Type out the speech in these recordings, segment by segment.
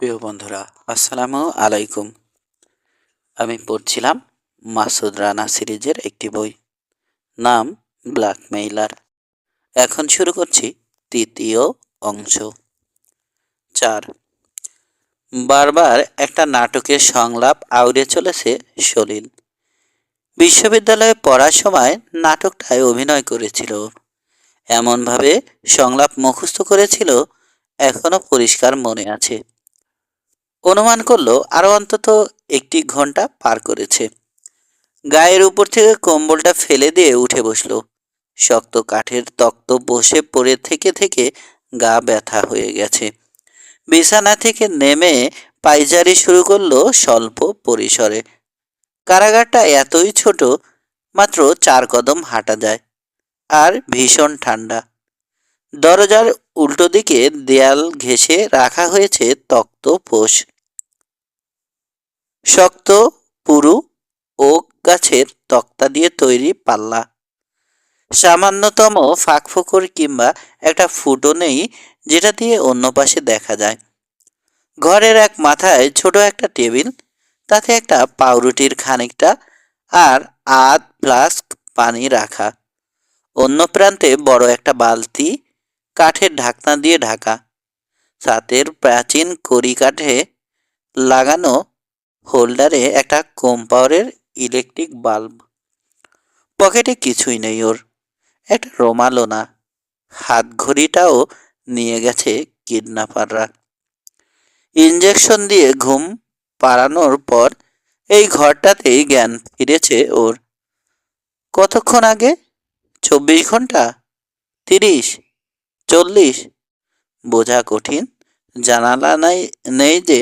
প্রিয় বন্ধুরা, আসসালামু আলাইকুম। আমি পড়ছিলাম মাসুদ রানা সিরিজের একটি বই, নাম ব্ল্যাকমেইলার। এখন শুরু করছি তৃতীয় অংশ। 4। বারবার একটা নাটকের সংলাপ আউড়ে চলেছে সলিল। বিশ্ববিদ্যালয়ে পড়ার সময় নাটকটায় অভিনয় করেছিল। এমনভাবে সংলাপ মুখস্থ করেছিল, এখনো পরিষ্কার মনে আছে। অনুমান করলো আরো অন্তত 1 ঘন্টা পার করেছে। গায়ের উপর থেকে কম্বলটা ফেলে দিয়ে উঠে বসলো। শক্ত কাঠের তক্ত বসে পড়ে থেকে থেকে গা ব্যথা হয়ে গেছে। বিছানা থেকে নেমে পায়চারি শুরু করলো স্বল্প পরিসরে। কারাগারটা এতই ছোট, মাত্র 4 কদম হাঁটা যায়, আর ভীষণ ঠান্ডা। দরজার উল্টো দিকে দেয়াল ঘেঁষে রাখা হয়েছে তক্ত পোষ। শক্ত পুরু ওক গাছের তক্তা দিয়ে তৈরি পাল্লা। সামান্যতম ফাঁকফোকর কিংবা একটা ফুটো নেই যেটা দিয়ে অন্য পাশে দেখা যায়। ঘরের এক মাথায় ছোট একটা টেবিল, তাতে একটা পাউরুটির খানিকটা আর ফ্লাস্ক পানি রাখা। অন্য প্রান্তে বড় একটা বালতি, কাঠের ঢাকনা দিয়ে ঢাকা। ছাতের প্রাচীন কড়ি কাঠে লাগানো হোল্ডারে একটা কম্পাওয়ারের ইলেকট্রিক বাল্ব। পকেটে কিছুই নেই ওর, একটা রোমালও না। হাত ঘড়িটাও নিয়ে গেছে কিডন্যাপাররা। ইঞ্জেকশন দিয়ে ঘুম পাড়ানোর পর এই ঘরটাতেই জ্ঞান ফিরেছে ওর। কতক্ষণ আগে? 24 ঘন্টা, 30, 40? বোঝা কঠিন। জানালা নেই যে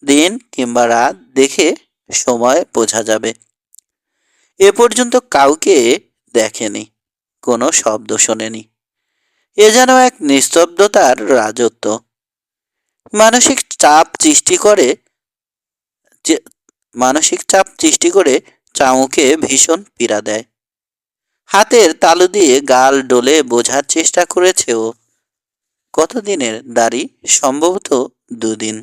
দিন কিংবা রাত দেখে সময় বোঝা যাবে। এ পর্যন্ত কাউকে দেখেনি, কোনো শব্দ শোনেনি। এ যেন এক নিস্তব্ধতার রাজত্ব। মানসিক চাপ সৃষ্টি করে যে মানসিক চাপ সৃষ্টি করে চাউকে ভীষণ পীড়া দেয়। হাতের তালু দিয়ে গাল ডলে বোঝার চেষ্টা করেছে ও। কতদিনের দাড়ি? সম্ভবত 2 দিন।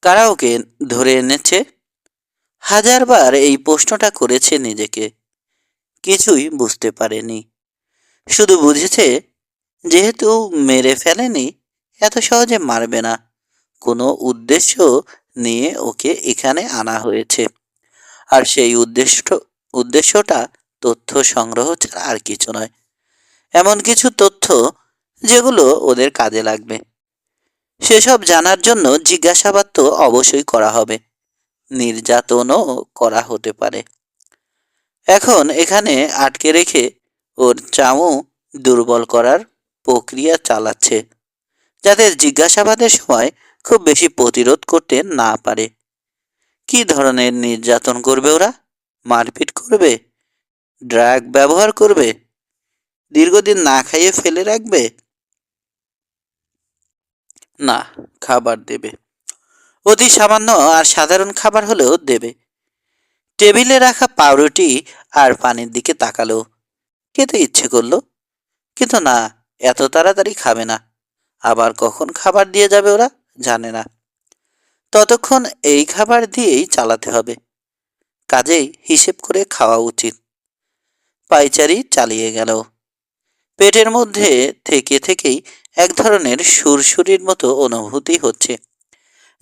কারা ওকে ধরে এনেছে? হাজারবার এই প্রশ্নটা করেছে নিজেকে, কিছুই বুঝতে পারেনি। শুধু বুঝেছে, যেহেতু মেরে ফেলেনি, এত সহজে মারবে না। কোনো উদ্দেশ্য নিয়ে ওকে এখানে আনা হয়েছে। আর সেই উদ্দেশ্যটা তথ্য সংগ্রহ ছাড়া আর কিছু নয়। এমন কিছু তথ্য যেগুলো ওদের কাজে লাগবে। সেসব জানার জন্য জিজ্ঞাসাবাদ তো অবশ্যই করা হবে, নির্যাতনও করা হতে পারে। এখন এখানে আটকে রেখে ওর চামু দুর্বল করার প্রক্রিয়া চালাচ্ছে, যাতে জিজ্ঞাসাবাদের সময় খুব বেশি প্রতিরোধ করতে না পারে। কি ধরনের নির্যাতন করবে ওরা? মারপিট করবে? ড্রাগ ব্যবহার করবে? দীর্ঘদিন না খাইয়ে ফেলে রাখবে? না, খাবার দেবে। অতি সামান্য আর সাধারণ খাবার হলেও দেবে। টেবিলে রাখা পাউরুটি আর পানির দিকে তাকালো। খেতে ইচ্ছে করলো, কিন্তু না, এত তাড়াতাড়ি খাবে না। আবার কখন খাবার দিয়ে যাবে ওরা জানে না। ততক্ষণ এই খাবার দিয়েই চালাতে হবে। কাজেই হিসেব করে খাওয়া উচিত। পায়চারি চালিয়ে গেল। পেটের মধ্যে থেকে থেকেই এক ধরনের সুরসুরির মতো অনুভূতি হচ্ছে,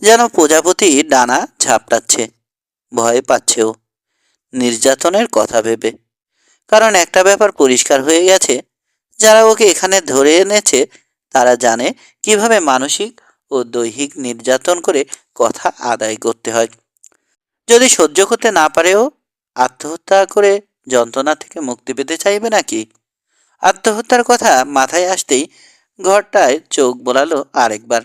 যেন প্রজাপতি ডানা ঝাপটাচ্ছে। ভয় পাচ্ছেও, নির্যাতনের কথা ভেবে। কারণ একটা ব্যাপার পরিষ্কার হয়ে গেছে, যারা ওকে এখানে ধরে এনেছে তারা জানে কিভাবে মানসিক ও দৈহিক নির্যাতন করে কথা আদায় করতে হয়। যদি সহ্য করতে না পারেও আত্মহত্যা করে যন্ত্রণা থেকে মুক্তি পেতে চাইবে নাকি? আত্মহত্যার কথা মাথায় আসতেই ঘরটায় চোখ বোলালো আরেকবার।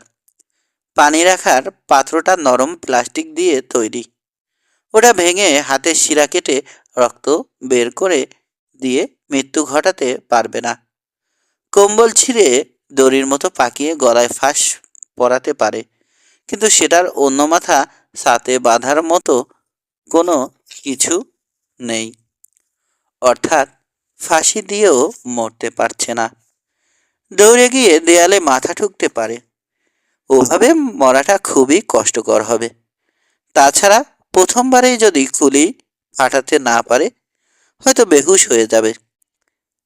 পানি রাখার পাত্রটা নরম প্লাস্টিক দিয়ে তৈরি। ওটা ভেঙে হাতের শিরা কেটে রক্ত বের করে দিয়ে মৃত্যু ঘটাতে পারবে না। কম্বল ছিঁড়ে দড়ির মতো পাকিয়ে গলায় ফাঁস পরাতে পারে, কিন্তু সেটার অন্য মাথা সাথে বাঁধার মতো কোনো কিছু নেই। অর্থাৎ ফাঁসি দিয়েও মরতে পারছে না। দৌড়ে গিয়ে দেয়ালে মাথা ঠুকতে পারে, ওভাবে মরাটা খুবই কষ্টকর হবে। তাছাড়া প্রথমবারেই যদি খুলি ফাটাতে না পারে হয়তো বেহুশ হয়ে যাবে।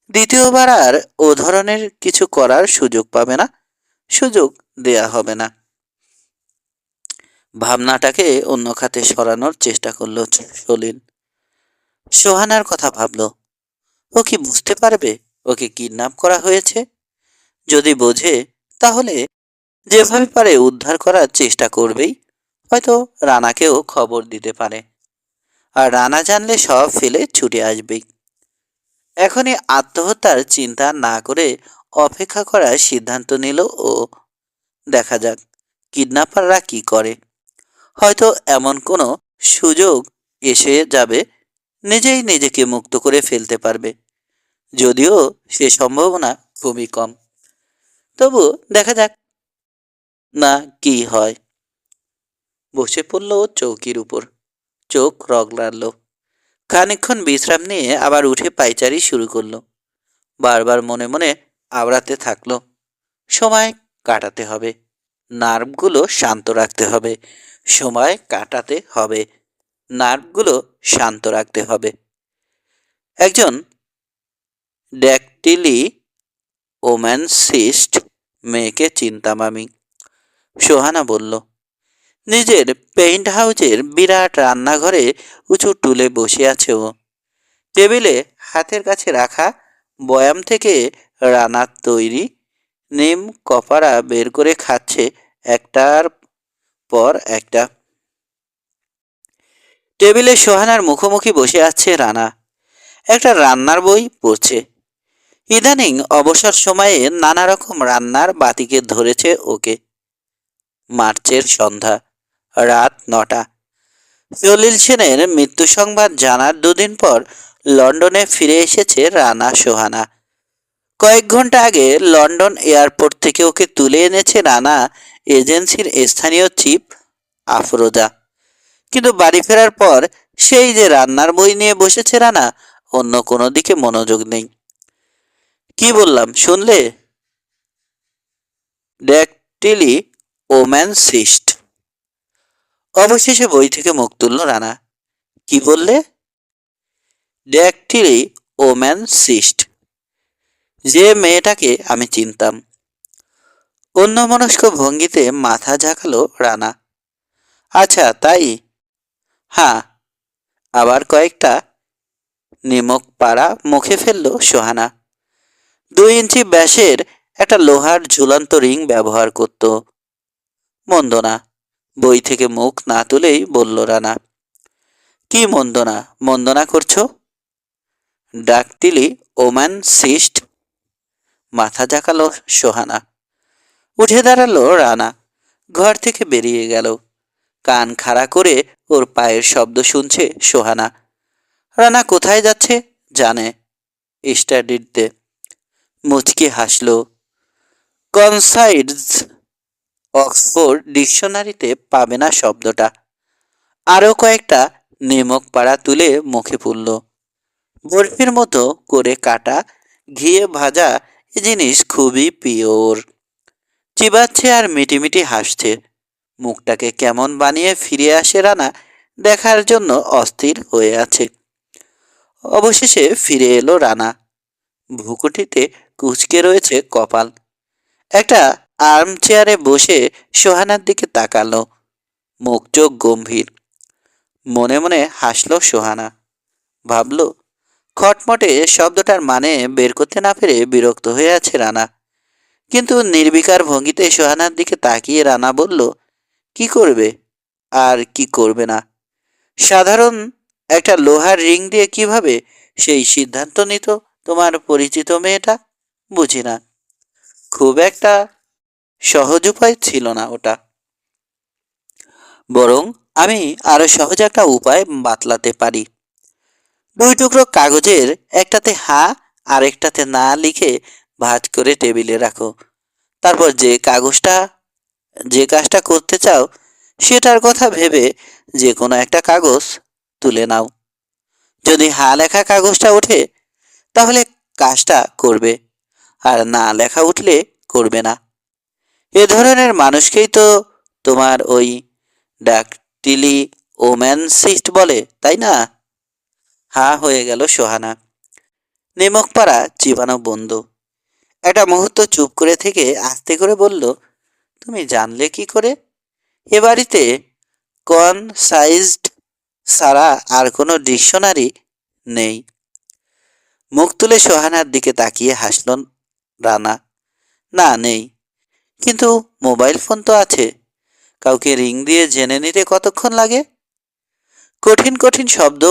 দ্বিতীয়বার আর ও ধরনের কিছু করার সুযোগ পাবে না, সুযোগ দেয়া হবে না। ভাবনাটাকে অন্য খাতে সরানোর চেষ্টা করলো সলিল। সোহানার কথা ভাবলো। ও কি বুঝতে পারবে ওকে কিডন্যাপ করা হয়েছে? যদি বোঝে তাহলে যেভাবে পারে উদ্ধার করার চেষ্টা করবেই। হয়তো রানাকেও খবর দিতে পারে। আর রানা জানলে সব ফেলে ছুটে আসবেই। এখনই আত্মহত্যার চিন্তা না করে অপেক্ষা করার সিদ্ধান্ত নিল ও। দেখা যাক কিডন্যাপাররা কি করে। হয়তো এমন কোনো সুযোগ এসে যাবে, নিজেই নিজেকে মুক্ত করে ফেলতে পারবে। যদিও সে সম্ভাবনা খুবই কম। তবু দেখা যাক না কি হয়। বসে পড়ল চৌকির উপর, চোখ রগলাড়ল। খানিকক্ষণ বিশ্রাম নিয়ে আবার উঠে পায়চারি শুরু করলো। বারবার মনে মনে আওড়াতে থাকলো, সময় কাটাতে হবে, নার্ভগুলো শান্ত রাখতে হবে, সময় কাটাতে হবে, নার্ভগুলো শান্ত রাখতে হবে। একজন ড্যাকটিলি ওম্যানসিস্ট মেয়েকে চিনতাম আমি, সোহানা বলল। নিজের পেইন্ট হাউসের বিরাট রান্নাঘরে উঁচু টুলে বসে আছে ও। টেবিলে হাতের কাছে রাখা বয়াম থেকে রানার তৈরি নিম কপারা বের করে খাচ্ছে একটার পর একটা। টেবিলে সোহানার মুখোমুখি বসে আছে রানা, একটা রান্নার বই পড়ছে। ইদানিং অবসর সময়ে নানা রকম রান্নার বাতিকে ধরেছে ওকে। মার্চের সন্ধ্যা, রাত 9টা। জলিল সেনের মৃত্যু সংবাদ জানার দুদিন পর লন্ডনে ফিরে এসেছে রানা সোহানা। কয়েক ঘন্টা আগে লন্ডন এয়ারপোর্ট থেকে ওকে তুলে এনেছে রানা এজেন্সির স্থানীয় চিফ আফরোজা। কিন্তু বাড়ি ফেরার পর সেই যে রান্নার বই নিয়ে বসেছে রানা, অন্য কোনো দিকে মনোযোগ নেই। কি বললাম শুনলে? ড্যাকটিলি ওম্যানসিস্ট। অবশেষে বই থেকে মুখ তুলল রানা। কি বললে? ড্যাকটিলি ওম্যানসিস্ট, যে মেয়েটাকে আমি চিনতাম। অন্যমনস্ক ভঙ্গিতে মাথা ঝাঁকালো রানা। আচ্ছা তাই? হ্যাঁ। আবার কয়েকটা নিমক পাড়া মুখে ফেলল সোহানা। 2 ইঞ্চি ব্যাসের একটা লোহার ঝুলন্ত রিং ব্যবহার করত। মন্দ না, বই থেকে মুখ না তুলেই বলল রানা। কি মন্দ না করছো? ডাকটিলি ওম্যান সিস্ট, মাথা ঝাঁকালো সোহানা। উঠে দাঁড়ালো রানা, ঘর থেকে বেরিয়ে গেল। কান খাড়া করে ওর পায়ের শব্দ শুনছে সোহানা। রানা কোথায় যাচ্ছে জানে, স্টাডিতে। মুচকি হাসল। কনসাইডস অক্সফোর্ড ডিকশনারিতে পাবে না শব্দটা। আরও কয়েকটা নিমক পাড়া তুলে মুখে পুরল। বরফির মতো করে কাটা, ঘিয়ে ভাজা এ জিনিস খুবই পিওর। চিবাচ্ছে আর মিটিমিটি হাসছে। মুখটাকে কেমন বানিয়ে ফিরে আসে রানা দেখার জন্য অস্থির হয়ে আছে। অবশেষে ফিরে এলো রানা। ভুকুটিতে কুঁচকে রয়েছে কপাল। একটা আর্ম চেয়ারে বসে সোহানার দিকে তাকালো, মুখ চোখ গম্ভীর। মনে মনে হাসলো সোহানা। ভাবল, খটমটে শব্দটার মানে বের করতে না পেরে বিরক্ত হয়ে আছে রানা। কিন্তু নির্বিকার ভঙ্গিতে সোহানার দিকে তাকিয়ে রানা বলল, কি করবে আর কি করবে না। সাধারণ একটা লোহার রিং দিয়ে কিভাবে সেই সিদ্ধান্ত নিত তোমার পরিচিত মেয়েটা? বুঝি না। খুব একটা সহজ উপায় ছিল না ওটা। বরং আমি আরো সহজ একটা উপায় বাতলাতে পারি। 2 টুকরো কাগজের একটাতে হ্যাঁ আর একটাতে না লিখে ভাঁজ করে টেবিলে রাখো। তারপর যে কাজটা করতে চাও সেটার কথা ভেবে যে কোনো একটা কাগজ তুলে নাও। যদি হা লেখা কাগজটা ওঠে তাহলে কাজটা করবে, আর না লেখা উঠলে করবে না। এ ধরনের মানুষকেই তো তোমার ওই ডাকটিলি ওম্যানসিস্ট বলে, তাই না? হা হয়ে গেল সোহানা। নিমক পাড়া চিবানো বন্ধ। একটা মুহূর্ত চুপ করে থেকে আস্তে করে বলল, তুমি জানলে কি করে? এ বাড়িতে কনসাইজড ছাড়া আর কোনো ডিকশনারি নেই। মুখ তুলে সোহানার দিকে তাকিয়ে হাসল রানা। না, নেই। কিন্তু মোবাইল ফোন তো আছে। কাউকে রিং দিয়ে জেনে নিতে কতক্ষণ লাগে? কঠিন কঠিন শব্দ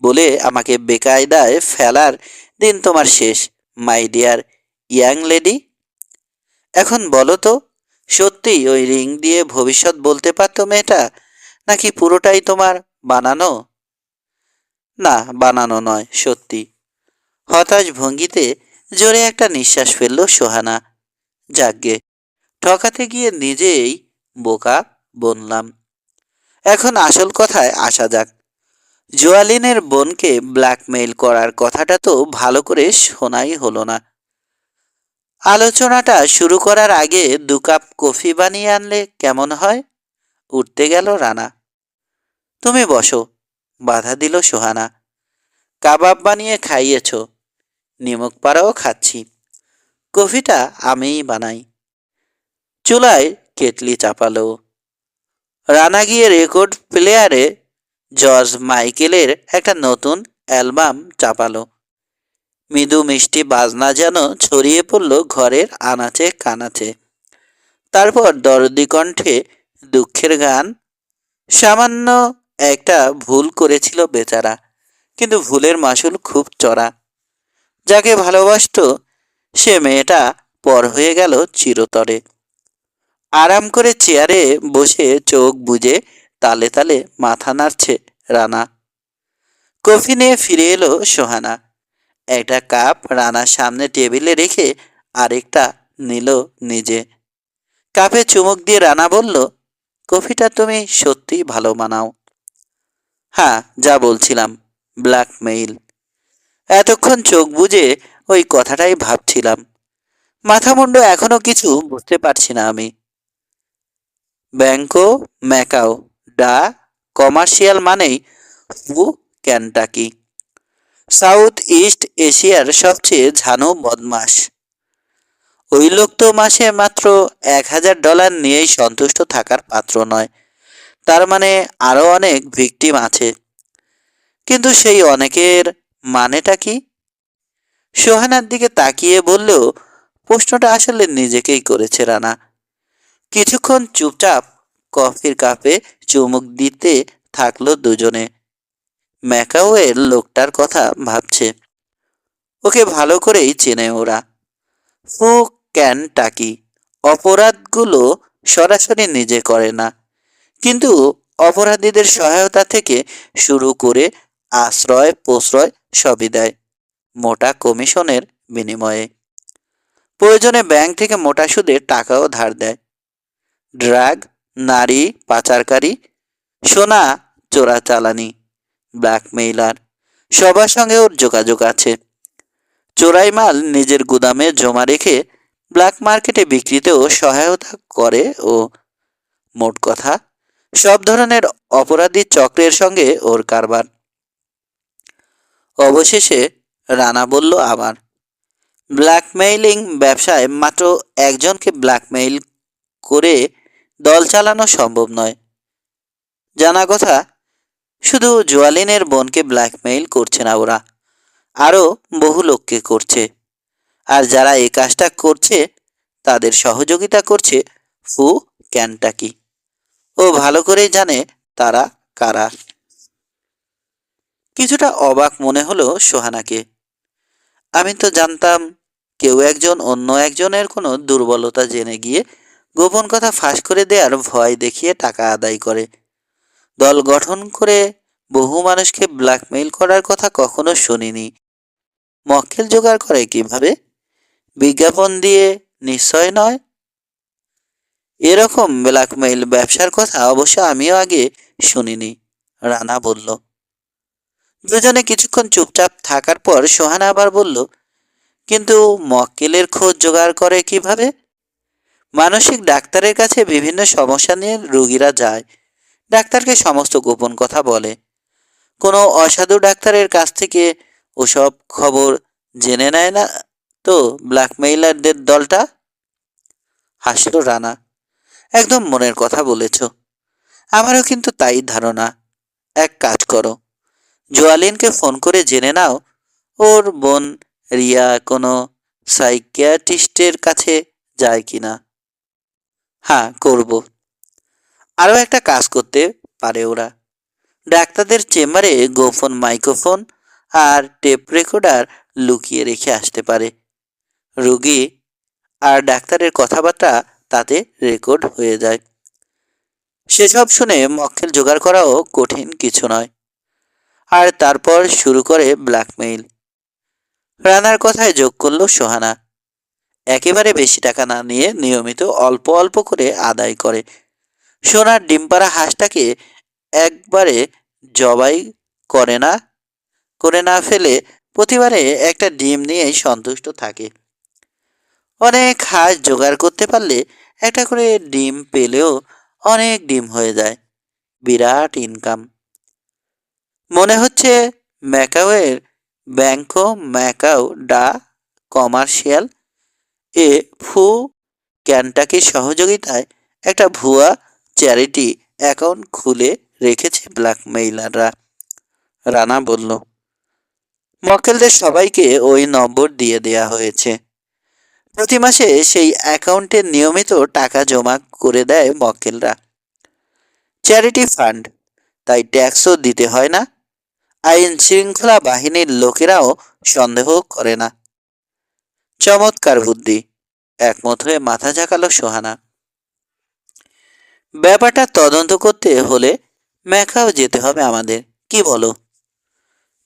বলে আমাকে বেকায়দায় ফেলার দিন তোমার শেষ, মাই ডিয়ার ইয়াং লেডি। এখন বলো তো, সত্যিই ওই রিং দিয়ে ভবিষ্যৎ বলতে পারতো মেয়েটা, নাকি পুরোটাই তোমার বানানো? না, বানানো নয়, সত্যি। হতাশ ভঙ্গিতে জোরে একটা নিঃশ্বাস ফেলল সোহানা। যাগ্গে, ঠকাতে গিয়ে নিজেই বোকা বনলাম। এখন আসল কথায় আসা যাক। জোয়ালিনের বোনকে ব্ল্যাকমেইল করার কথাটা তো ভালো করে শোনাই হলো না। আলোচনাটা শুরু করার আগে 2 কাপ কফি বানিয়ে আনলে কেমন হয়? উঠতে গেল রানা। তুমি বসো, বাধা দিল সোহানা। কাবাব বানিয়ে খাইয়েছ, নিমক পাড়াও খাচ্ছি। কফিটা আমিই বানাই। চুলায় কেটলি চাপালো। রানা গিয়ে রেকর্ড প্লেয়ারে জর্জ মাইকেলের একটা নতুন অ্যালবাম চাপালো। মৃদু মিষ্টি বাজনা যেন ছড়িয়ে পড়ল ঘরের আনাচে কানাচে। তারপর দরদি কণ্ঠে দুঃখের গান। সামান্য একটা ভুল করেছিল বেচারা, কিন্তু ভুলের মাসুল খুব চড়া। যাকে ভালোবাসতো সে মেয়েটা পর হয়ে গেল চিরতরে। আরাম করে চেয়ারে বসে চোখ বুজে তালে তালে মাথা নাড়ছে রানা। কফি নিয়ে ফিরে এলো সোহানা। একটা কাপ রানার সামনে টেবিলে রেখে আরেকটা নিল নিজে। কাপে চুমুক দিয়ে রানা বলল, কফিটা তুমি সত্যি ভালো বানাও। হ্যাঁ, যা বলছিলাম, ব্ল্যাকমেইল। এতক্ষণ চোখ বুজে ওই কথাটাই ভাবছিলাম। মাথা মুন্ডু এখনো কিছু বুঝতে পারছি না আমি। ব্যাংকো ম্যাকাও ডা কমার্শিয়াল মানেই ফু ক্যান্টাকি, সাউথ ইস্ট এশিয়ার সবচেয়ে ঝানু বদমাস। ওই লোক তো মাসে মাত্র $1000 নিয়েই সন্তুষ্ট থাকার পাত্র নয়। তার মানে আরো অনেক ভিকটিম আছে। কিন্তু সেই অনেকের মানেটা কি? সোহানার দিকে তাকিয়ে বললেও প্রশ্নটা আসলে নিজেকেই করেছে রানা। কিছুক্ষণ চুপচাপ কফির কাপে চুমুক দিতে থাকলো দুজনে। ম্যাকাওয়ের লোকটার কথা ভাবছে। ওকে ভালো করেই চেনে ওরা। ফু ক্যানটাকি অপরাধগুলো সরাসরি নিজে করে না, কিন্তু অপরাধীদের সহায়তা থেকে শুরু করে আশ্রয় প্রশ্রয় সবই দেয়, মোটা কমিশনের বিনিময়ে। প্রয়োজনে ব্যাংক থেকে মোটা সুদে টাকাও ধার দেয়। ড্রাগ, নারী পাচারকারী, সোনা চোরাচালানি, ব্ল্যাকমেইলার, সবার সঙ্গে ওর যোগাযোগ আছে। চোরাই মাল নিজের গুদামে জমা রেখে ব্ল্যাক মার্কেটে বিক্রিতেও সহায়তা করে ও। মোট কথা, সব ধরনের অপরাধী চক্রের সঙ্গে ওর কারবার। অবশেষে রানা বলল আবার, ব্ল্যাকমেইলিং ব্যবসায় মাত্র একজনকে ব্ল্যাকমেইল করে দল চালানো সম্ভব নয়। জানা কথা, শুধু জোয়ালিনের বোনকে ব্ল্যাকমেইল করছে না ওরা, আরও বহু লোককে করছে। আর যারা এই কাজটা করছে তাদের সহযোগিতা করছে ফু ক্যান্টাকি। ও ভালো করেই জানে তারা কারা। কিছুটা অবাক মনে হলো সোহানাকে। আমি তো জানতাম কেউ একজন অন্য একজনের কোনো দুর্বলতা জেনে গিয়ে গোপন কথা ফাঁস করে দেওয়ার ভয় দেখিয়ে টাকা আদায় করে। দল গঠন করে বহু মানুষকে ব্ল্যাকমেইল করার কথা কখনো শুনিনি। মক্কেল জোগাড় করে কিভাবে? বিজ্ঞাপন দিয়ে নিশ্চয় নয়। এরকম ব্ল্যাকমেইল ব্যবসার কথা অবশ্য আমিও আগে শুনিনি, রানা বলল। দুজনে কিছুক্ষণ চুপচাপ থাকার পর সোহানা আবার বলল, কিন্তু মক্কেলের খোঁজ জোগাড় করে কিভাবে? মানসিক ডাক্তারের কাছে বিভিন্ন সমস্যা নিয়ে রোগীরা যায়। ডাক্তারকে সমস্ত গোপন কথা বলে। কোনো অসাধু ডাক্তারের কাছ থেকে ওসব খবর জেনে নেয় না তো ব্ল্যাকমেইলারদের দলটা? হাসল রানা। একদম মনের কথা বলেছ। আমারও কিন্তু তাই ধারণা। এক কাজ করো, জোয়ালিনকে ফোন করে জেনে নাও ওর বোন রিয়া কোনো সাইকিয়াট্রিস্টের কাছে যায় কিনা। হ্যাঁ, করব। আরও একটা কাজ করতে পারে ওরা। ডাক্তারদের চেম্বারে গোপন মাইক্রোফোন আর টেপ রেকর্ডার লুকিয়ে রেখে আসতে পারে। রোগী আর ডাক্তারের কথাবার্তা তাতে রেকর্ড হয়ে যায়। সেসব শুনে মক্কেল জোগাড় করাও কঠিন কিছু নয়। আর তারপর শুরু করে ব্ল্যাকমেইল। রানার কথায় যোগ করলো সোহানা। একেবারে বেশি টাকা না নিয়ে নিয়মিত অল্প অল্প করে আদায় করে। সোনার ডিমপাড়া হাঁসটাকে একবারে জবাই করে না ফেলে প্রতিবারে একটা ডিম নিয়েই সন্তুষ্ট থাকে। অনেক হাঁস জোগাড় করতে পারলে একটা করে ডিম পেলেও অনেক ডিম হয়ে যায়। বিরাট ইনকাম। মনে হচ্ছে ম্যাকাওয়ের ব্যাংকো ম্যাকাও ডা কমার্শিয়াল এ ফু ক্যান্টাকির সহযোগিতায় একটা ভুয়া চ্যারিটি অ্যাকাউন্ট খুলে রেখেছে ব্ল্যাকমেইলাররা। রানা বলল, মক্কেলদের সবাইকে ওই নম্বর দিয়ে দেয়া হয়েছে। প্রতি মাসে সেই অ্যাকাউন্টে নিয়মিত টাকা জমা করে দেয় মক্কেলরা। চ্যারিটি ফান্ড, তাই ট্যাক্সও দিতে হয় না। আইন শৃঙ্খলা বাহিনীর লোকেরাও সন্দেহ করে না। চমৎকার বুদ্ধি, একমত হয়ে মাথা ঝাঁকালো সোহানা। ব্যাপারটা তদন্ত করতে হলে ম্যাকাও যেতে হবে আমাদের, কি বলো?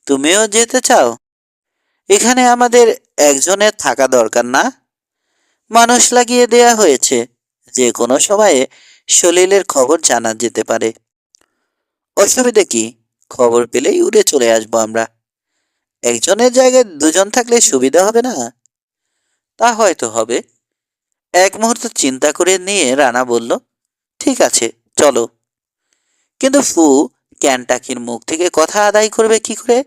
তুমিও যেতে চাও? এখানে আমাদের একজনের থাকা দরকার না? মানুষ লাগিয়ে দেয়া হয়েছে, যে কোনো সময়ে সলিলের খবর জানা যেতে পারে। অসুবিধে কি? খবর পেলেই উড়ে চলে আসবো আমরা। একজনের জায়গায় দুজন থাকলে সুবিধা হবে না? তা হয়তো হবে। এক মুহূর্ত চিন্তা করে নিয়ে রানা বলল, ঠিক আছে, চলো। কিন্তু ফু ক্যান্টাকির মুখ থেকে কথা আদায় করবে কি করে?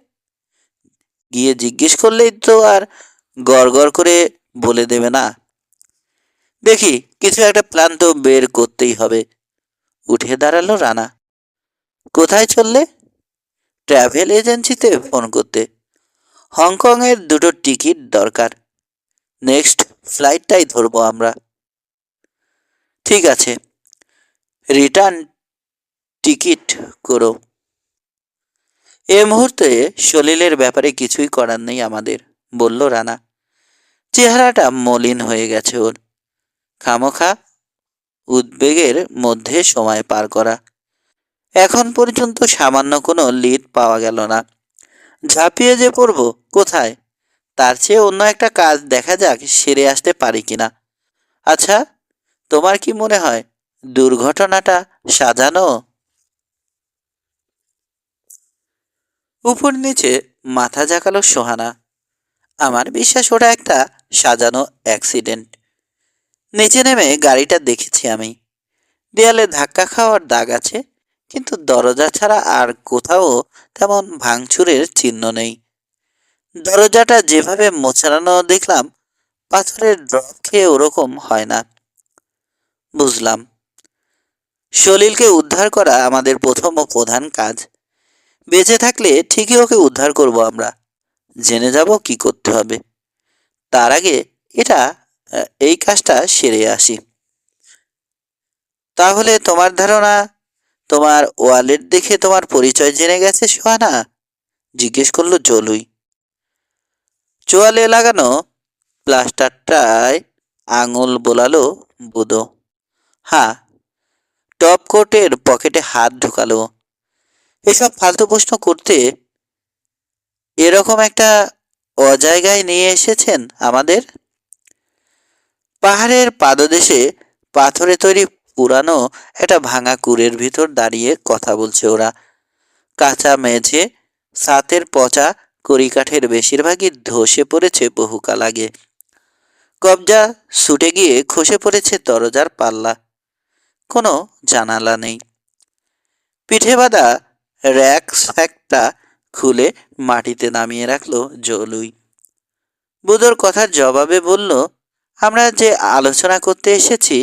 গিয়ে জিজ্ঞেস করলেই তো আর গড় গড় করে বলে দেবে না। দেখি, কিছু একটা প্ল্যান তো বের করতেই হবে। উঠে দাঁড়ালো রানা। কোথায় চললে? ট্রাভেল এজেন্সিতে ফোন করতে। হংকংয়ের দুটো টিকিট দরকার। নেক্সট ফ্লাইটটাই ধরবো আমরা। ঠিক আছে, রিটার্ন টিকিট করো। এ মুহূর্তে সলিলের ব্যাপারে কিছুই করার নেই আমাদের, বলল রানা। চেহারাটা মলিন হয়ে গেছে ওর। খামোখা উদ্বেগের মধ্যে সময় পার করা। এখন পর্যন্ত সামান্য কোনো লিড পাওয়া গেল না। ঝাঁপিয়ে যে পড়ব কোথায়? তার চেয়ে অন্য একটা কাজ দেখা যাক সেরে আসতে পারি কিনা। আচ্ছা, তোমার কি মনে হয় দুর্ঘটনাটা সাজানো? উপর নিচে মাথা ঝাঁকালো সোহানা। আমার বিশ্বাস ওটা একটা সাজানো অ্যাক্সিডেন্ট। নিচে নেমে গাড়িটা দেখেছি আমি। দেয়ালে ধাক্কা খাওয়ার দাগ আছে, কিন্তু দরজা ছাড়া আর কোথাও তেমন ভাঙচুরের চিহ্ন নেই। দরজাটা যেভাবে মোচড়ানো দেখলাম, পাথরের ড্রপ খেয়ে ওরকম হয় না। বুঝলাম। সলিলকে উদ্ধার করা আমাদের প্রথম ও প্রধান কাজ। বেঁচে থাকলে ঠিকই ওকে উদ্ধার করব আমরা। জেনে যাব কি করতে হবে। তার আগে এটা এই কাজটা সেরে আসি। তাহলে তোমার ধারণা, তোমার ওয়ালেট দেখে তোমার পরিচয় জেনে গেছে সোহানা? জিজ্ঞেস করলো জলুই। চোয়ালে লাগানো প্লাস্টারটায় আঙুল বোলালো বুদো। হ্যাঁ। টপ কোটের পকেটে হাত ঢুকালো। এসব ফালতু প্রশ্ন করতে এরকম একটা অজায়গায় নিয়ে এসেছেন আমাদের? পাহাড়ের পাদদেশে পাথরে তৈরি পুরানো একটা ভাঙা কুড়ের ভিতর দাঁড়িয়ে কথা বলছে ওরা। কাঁচা মেঝে, ছাতের পচা কড়িকাঠের বেশিরভাগই ধসে পড়েছে বহুকাল আগে। কবজা ছুটে গিয়ে খসে পড়েছে দরজার পাল্লা। কোনো জানালা নেই। পিঠে বাঁধা র্যাক স্যাকটা খুলে মাটিতে নামিয়ে রাখলো জলুই। বুধোর কথার জবাবে বলল, আমরা যে আলোচনা করতে এসেছি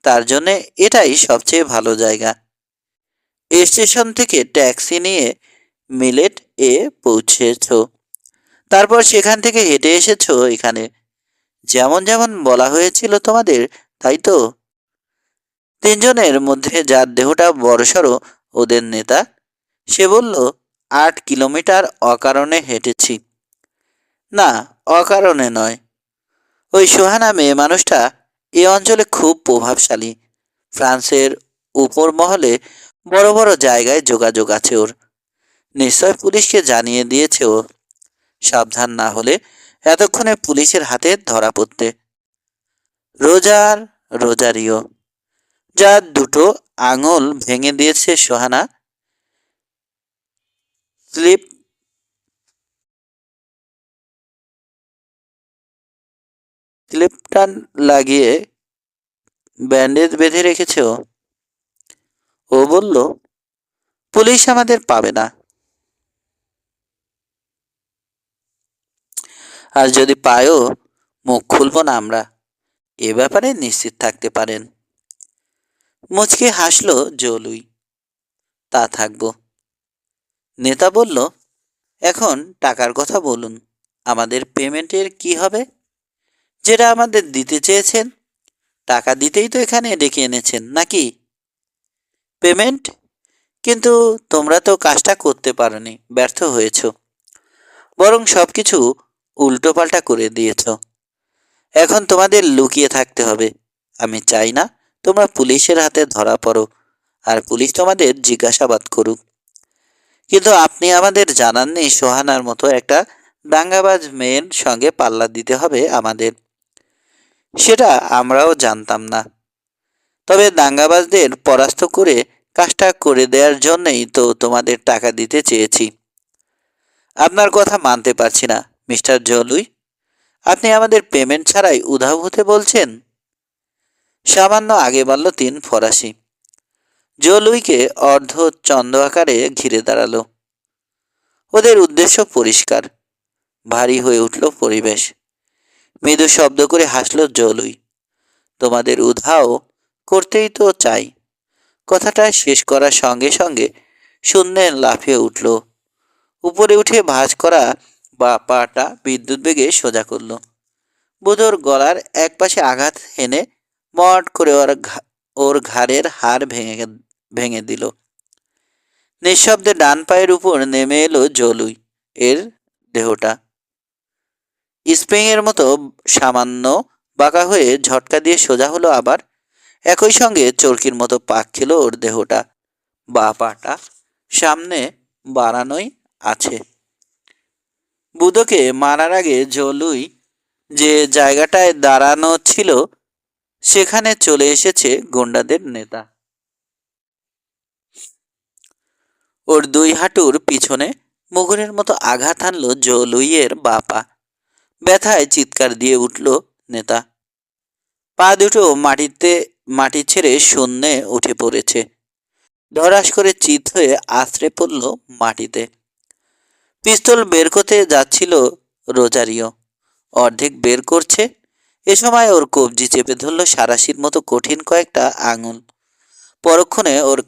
তার জন্য এটাই সবচেয়ে ভালো জায়গা। স্টেশন থেকে ট্যাক্সি নিয়ে মিলেট এ পৌঁছেছ, তারপর সেখান থেকে হেঁটে এসেছো এখানে। যেমন যেমন বলা হয়েছিল তোমাদের, তাই তো? তিনজনের মধ্যে যার দেহটা বড়সড় ওদের নেতা, সে বলল, 8 কিলোমিটার অকারণে হেঁটেছি। না, অকারণে নয়। ওই সোহানা মেয়ে মানুষটা এ অঞ্চলে খুব প্রভাবশালী। ফ্রান্সের উপর মহলে বড় বড় জায়গায় যোগাযোগ আছে ওর। নিশ্চয় পুলিশকে জানিয়ে দিয়েছে ও। সাবধান না হলে এতক্ষণে পুলিশের হাতে ধরা পড়তে। রোজার রোজারিও, যার দুটো আঙুল ভেঙে দিয়েছে সোহানা, স্লিপ স্লিপটান লাগিয়ে ব্যান্ডেজ বেঁধে রেখেছে ও। ও বলল, পুলিশ আমাদের পাবে না। আর যদি পায়ও, মুখ খুলব না আমরা, এ ব্যাপারে নিশ্চিত থাকতে পারেন। মুচকে হাসলো জলুই। তা থাকবো। নেতা বলল, এখন টাকার কথা বলুন। আমাদের পেমেন্টের কি হবে? যেটা আমাদের দিতে চেয়েছেন, টাকা দিতেই তো এখানে ডেকে এনেছেন নাকি? পেমেন্ট? কিন্তু তোমরা তো কাজটা করতে পারোনি, ব্যর্থ হয়েছ। বরং সবকিছু উল্টোপাল্টা করে দিয়েছ। এখন তোমাদের লুকিয়ে থাকতে হবে। আমি চাই না তোমরা পুলিশের হাতে ধরা পড়ো আর পুলিশ তোমাদের জিজ্ঞাসাবাদ করুক। কিন্তু আপনি আমাদের জানাননি সোহানার মতো একটা দাঙ্গাবাজ মেয়ের সঙ্গে পাল্লা দিতে হবে আমাদের। সেটা আমরাও জানতাম না। তবে দাঙ্গাবাজদের পরাস্ত করে কাজটা করে দেওয়ার জন্যই তো তোমাদের টাকা দিতে চেয়েছি। আপনার কথা মানতে পারছি না মিস্টার জলুই। আপনি আমাদের পেমেন্ট ছাড়াই উধাও হতে বলছেন। সামান্য আগে বাড়ল 3 ফরাসি। জলুইকে অর্ধ চন্দ্র আকারে ঘিরে দাঁড়ালো। ওদের উদ্দেশ্য পরিষ্কার। ভারী হয়ে উঠল পরিবেশ। মৃদু শব্দ করে হাসল জলুই। তোমাদের উধাও করতেই তো চাই। কথাটা শেষ করার সঙ্গে সঙ্গে শূন্যে লাফিয়ে উঠল। উপরে উঠে ভাঁজ করা বা পাটা বিদ্যুৎ বেগে সোজা করল। বুধোর গলার একপাশে আঘাত হেনে মট করে ওর ঘাড়ের হাড় ভেঙে দিল। নিঃশব্দে ডান পায়ের উপর নেমে এলো জলুই এর দেহটা। স্প্রিং এর মতো সামান্য বাঁকা হয়ে ঝটকা দিয়ে সোজা হলো আবার। একই সঙ্গে চরকির মতো পাক খেল ওর দেহটা। বা পাটা সামনে বাড়ানোই আছে। বুধোকে মারার আগে জলুই যে জায়গাটায় দাঁড়ানো ছিল সেখানে চলে এসেছে গুন্ডাদের নেতা। ওর 2 হাঁটুর পিছনে মুগুরের মতো আঘাত হানল জলুইয়ের পা। ব্যথায় চিৎকার দিয়ে উঠল নেতা। পা দুটো মাটি ছেড়ে শূন্যে উঠে পড়েছে। ধরাস করে চিৎ হয়ে আছড়ে পড়ল মাটিতে। পিস্তল বের করতে যাচ্ছিল রোজারিও। অর্ধেক বের করছে, এ সময় ওর কবজি চেপে ধরল সারাশির মতো কঠিন কয়েকটা আঙুল। পরক্ষণে ওর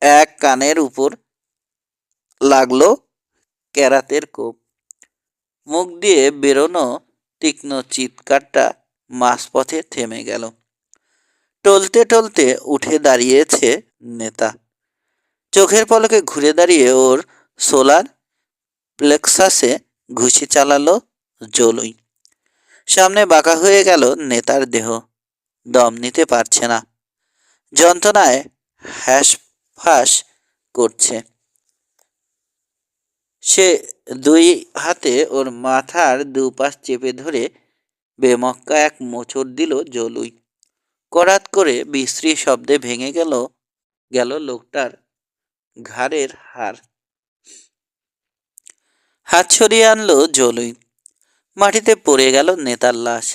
এক কানের উপর লাগলো ক্যারাতের কোপ। মুখ দিয়ে বেরোনো তীক্ষ্ণ চিৎকারটা মাঝপথে থেমে গেল। টলতে টলতে উঠে দাঁড়িয়েছে নেতা। চোখের পলকে ঘুরে দাঁড়িয়ে ওর সোলার প্লেক্সাসে ঘুষি চালালো জলুই। সামনে বাঁকা হয়ে গেল নেতার দেহ। দম নিতে পারছে না। যন্ত্রণায় হাঁসফাঁস করছে। সে 2 হাতে ওর মাথার দুপাশ চেপে ধরে বেমক্কা এক মোচড় দিল জলুই। করাত করে বিশ্রী শব্দে ভেঙে গেল গেল লোকটার ঘাড়ের হাড়। হাত সরিয়ে আনলো জলুই। মাটিতে পড়ে গেল নেতার লাশ।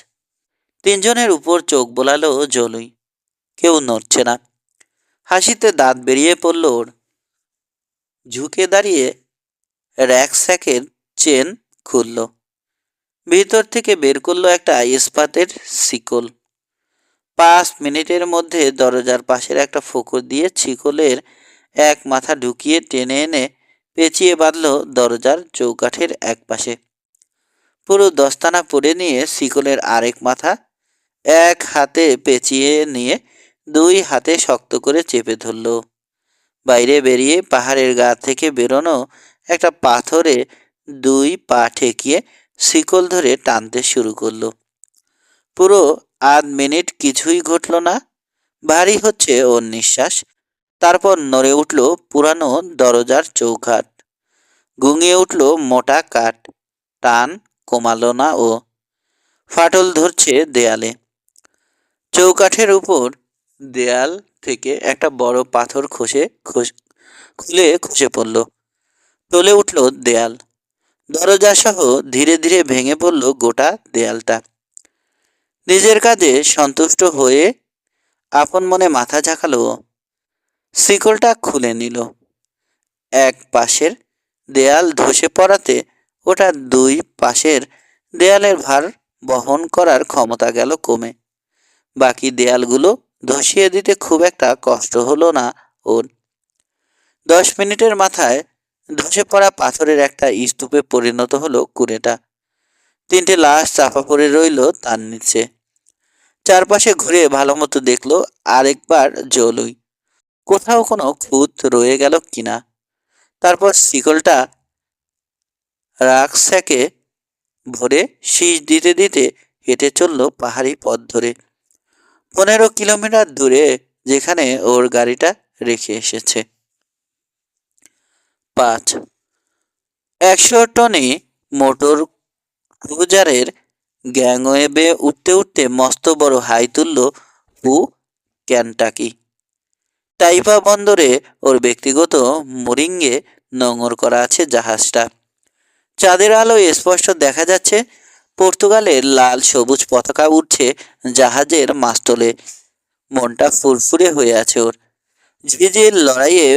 তিনজনের উপর চোখ বোলালো জলুই। কেউ নড়ছে না। হাসিতে দাঁত বেরিয়ে পড়ল ওর। ঝুঁকে দাঁড়িয়ে র্যাকস্যাকের চেন খুলল। ভিতর থেকে বের করলো একটা ইস্পাতের শিকল। 5 মিনিটের মধ্যে দরজার পাশের একটা ফোকর দিয়ে শিকলের এক মাথা ঢুকিয়ে টেনে এনে পেঁচিয়ে বাঁধল দরজার চৌকাঠের এক পাশে। পুরো দস্তানা পরে নিয়ে শিকলের আরেক মাথা এক হাতে পেঁচিয়ে নিয়ে 2 হাতে শক্ত করে চেপে ধরল। বাইরে বেরিয়ে পাহাড়ের গা থেকে বেরোনো একটা পাথরে 2 পা ঠেকিয়ে শিকল ধরে টানতে শুরু করলো। পুরো আধ মিনিট কিছুই ঘটল না। ভারী হচ্ছে ওর নিঃশ্বাস। তারপর নড়ে উঠল পুরানো দরজার চৌকাঠ। গুঙিয়ে উঠল মোটা কাঠ। টান কমালো না ও। ফাটল ধরছে দেয়ালে। চৌকাঠের উপর দেয়াল থেকে একটা বড় পাথর খুলে খসে পড়ল। টলে উঠল দেয়াল। দরজা সহ ধীরে ধীরে ভেঙে পড়ল গোটা দেয়ালটা। নিজের কাজে সন্তুষ্ট হয়ে আপন মনে মাথা ঝাঁকালো। শিকলটা খুলে নিল। এক পাশের দেয়াল ধসে পড়াতে ওটা 2 পাশের দেয়ালের ভার বহন করার ক্ষমতা গেল কমে। বাকি দেয়ালগুলো ধসিয়ে দিতে খুব একটা কষ্ট হলো না ওর। 10 মিনিটের মাথায় ধসে পড়া পাথরের একটা স্তূপে পরিণত হলো কুড়েটা। 3টে লাশ চাপা পড়ে রইল তার নিচে। চারপাশে ঘুরে ভালো মতো দেখলো আরেকবার জলুই। কোথাও কোনো খুঁত রয়ে গেল কিনা। তারপর শিকলটা রাকস্যাকে ভরে শীষ দিতে দিতে হেঁটে চলল পাহাড়ি পথ ধরে। 15 কিলোমিটার দূরে যেখানে ওর গাড়িটা রেখে এসেছে। 5 100 টনে মোটর ক্রুজারের গ্যাংওয়েবে উঠতে উঠতে মস্ত বড় হাই তুলল পু ক্যান্টাকি। টাইপা বন্দরে ওর ব্যক্তিগত মোরিংয়ে নোঙর করা আছে জাহাজটা। চাঁদের আলোয় স্পষ্ট দেখা যাচ্ছে পর্তুগালের লাল সবুজ পতাকা উঠছে জাহাজের মাস্তলে। মনটা ফুরফুরে হয়ে আছে ওর। ঝিঝির লড়াইয়ে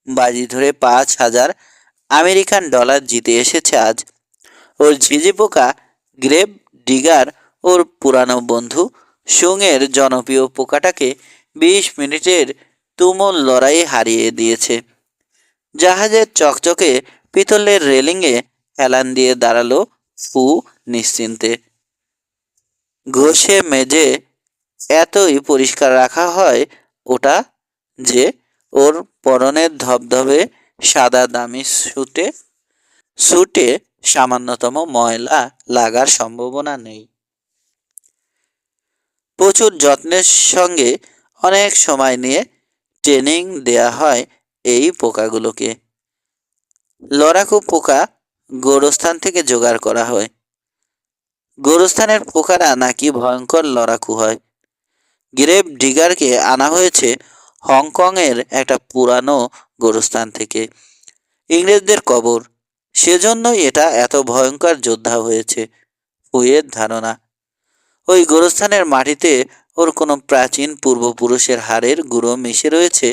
বাজি ধরে 5,000 আমেরিকান ডলার জিতে এসেছে আজ। ওর ঝিঝি পোকা গ্রেভ ডিগার ওর পুরানো বন্ধু সুংয়ের জনপ্রিয় পোকাটাকে 20 মিনিটের তুমুল লড়াইয়ে হারিয়ে দিয়েছে। জাহাজের চকচকে পিতলের রেলিংয়ে হেলান দিয়ে দাঁড়ালো ফু নিশ্চিন্তে। ঘষে মেজে এতই পরিষ্কার রাখা হয় ওটা যে ওর পরনের ধবধবে সাদা দামি স্যুটে সামান্যতম ময়লা লাগার সম্ভাবনা নেই। প্রচুর যত্নের সঙ্গে অনেক সময় নিয়ে ট্রেনিং দেয়া হয় এই পোকাগুলোকে। লড়াকু পোকা গোরস্থান থেকে জোগাড় করা হয়। গোরস্থানের পোকারা নাকি ভয়ঙ্কর লড়াকু হয়। গ্রেভ ডিগারকে আনা হয়েছে হংকংয়ের একটা পুরানো গোরস্থান থেকে। ইংরেজদের কবর, সেজন্যই এটা এত ভয়ঙ্কর যোদ্ধা হয়েছে ফুয়ের ধারণা। ওই গোরস্থানের মাটিতে ওর কোনো প্রাচীন পূর্বপুরুষের হাড়ের গুঁড়ো মিশে রয়েছে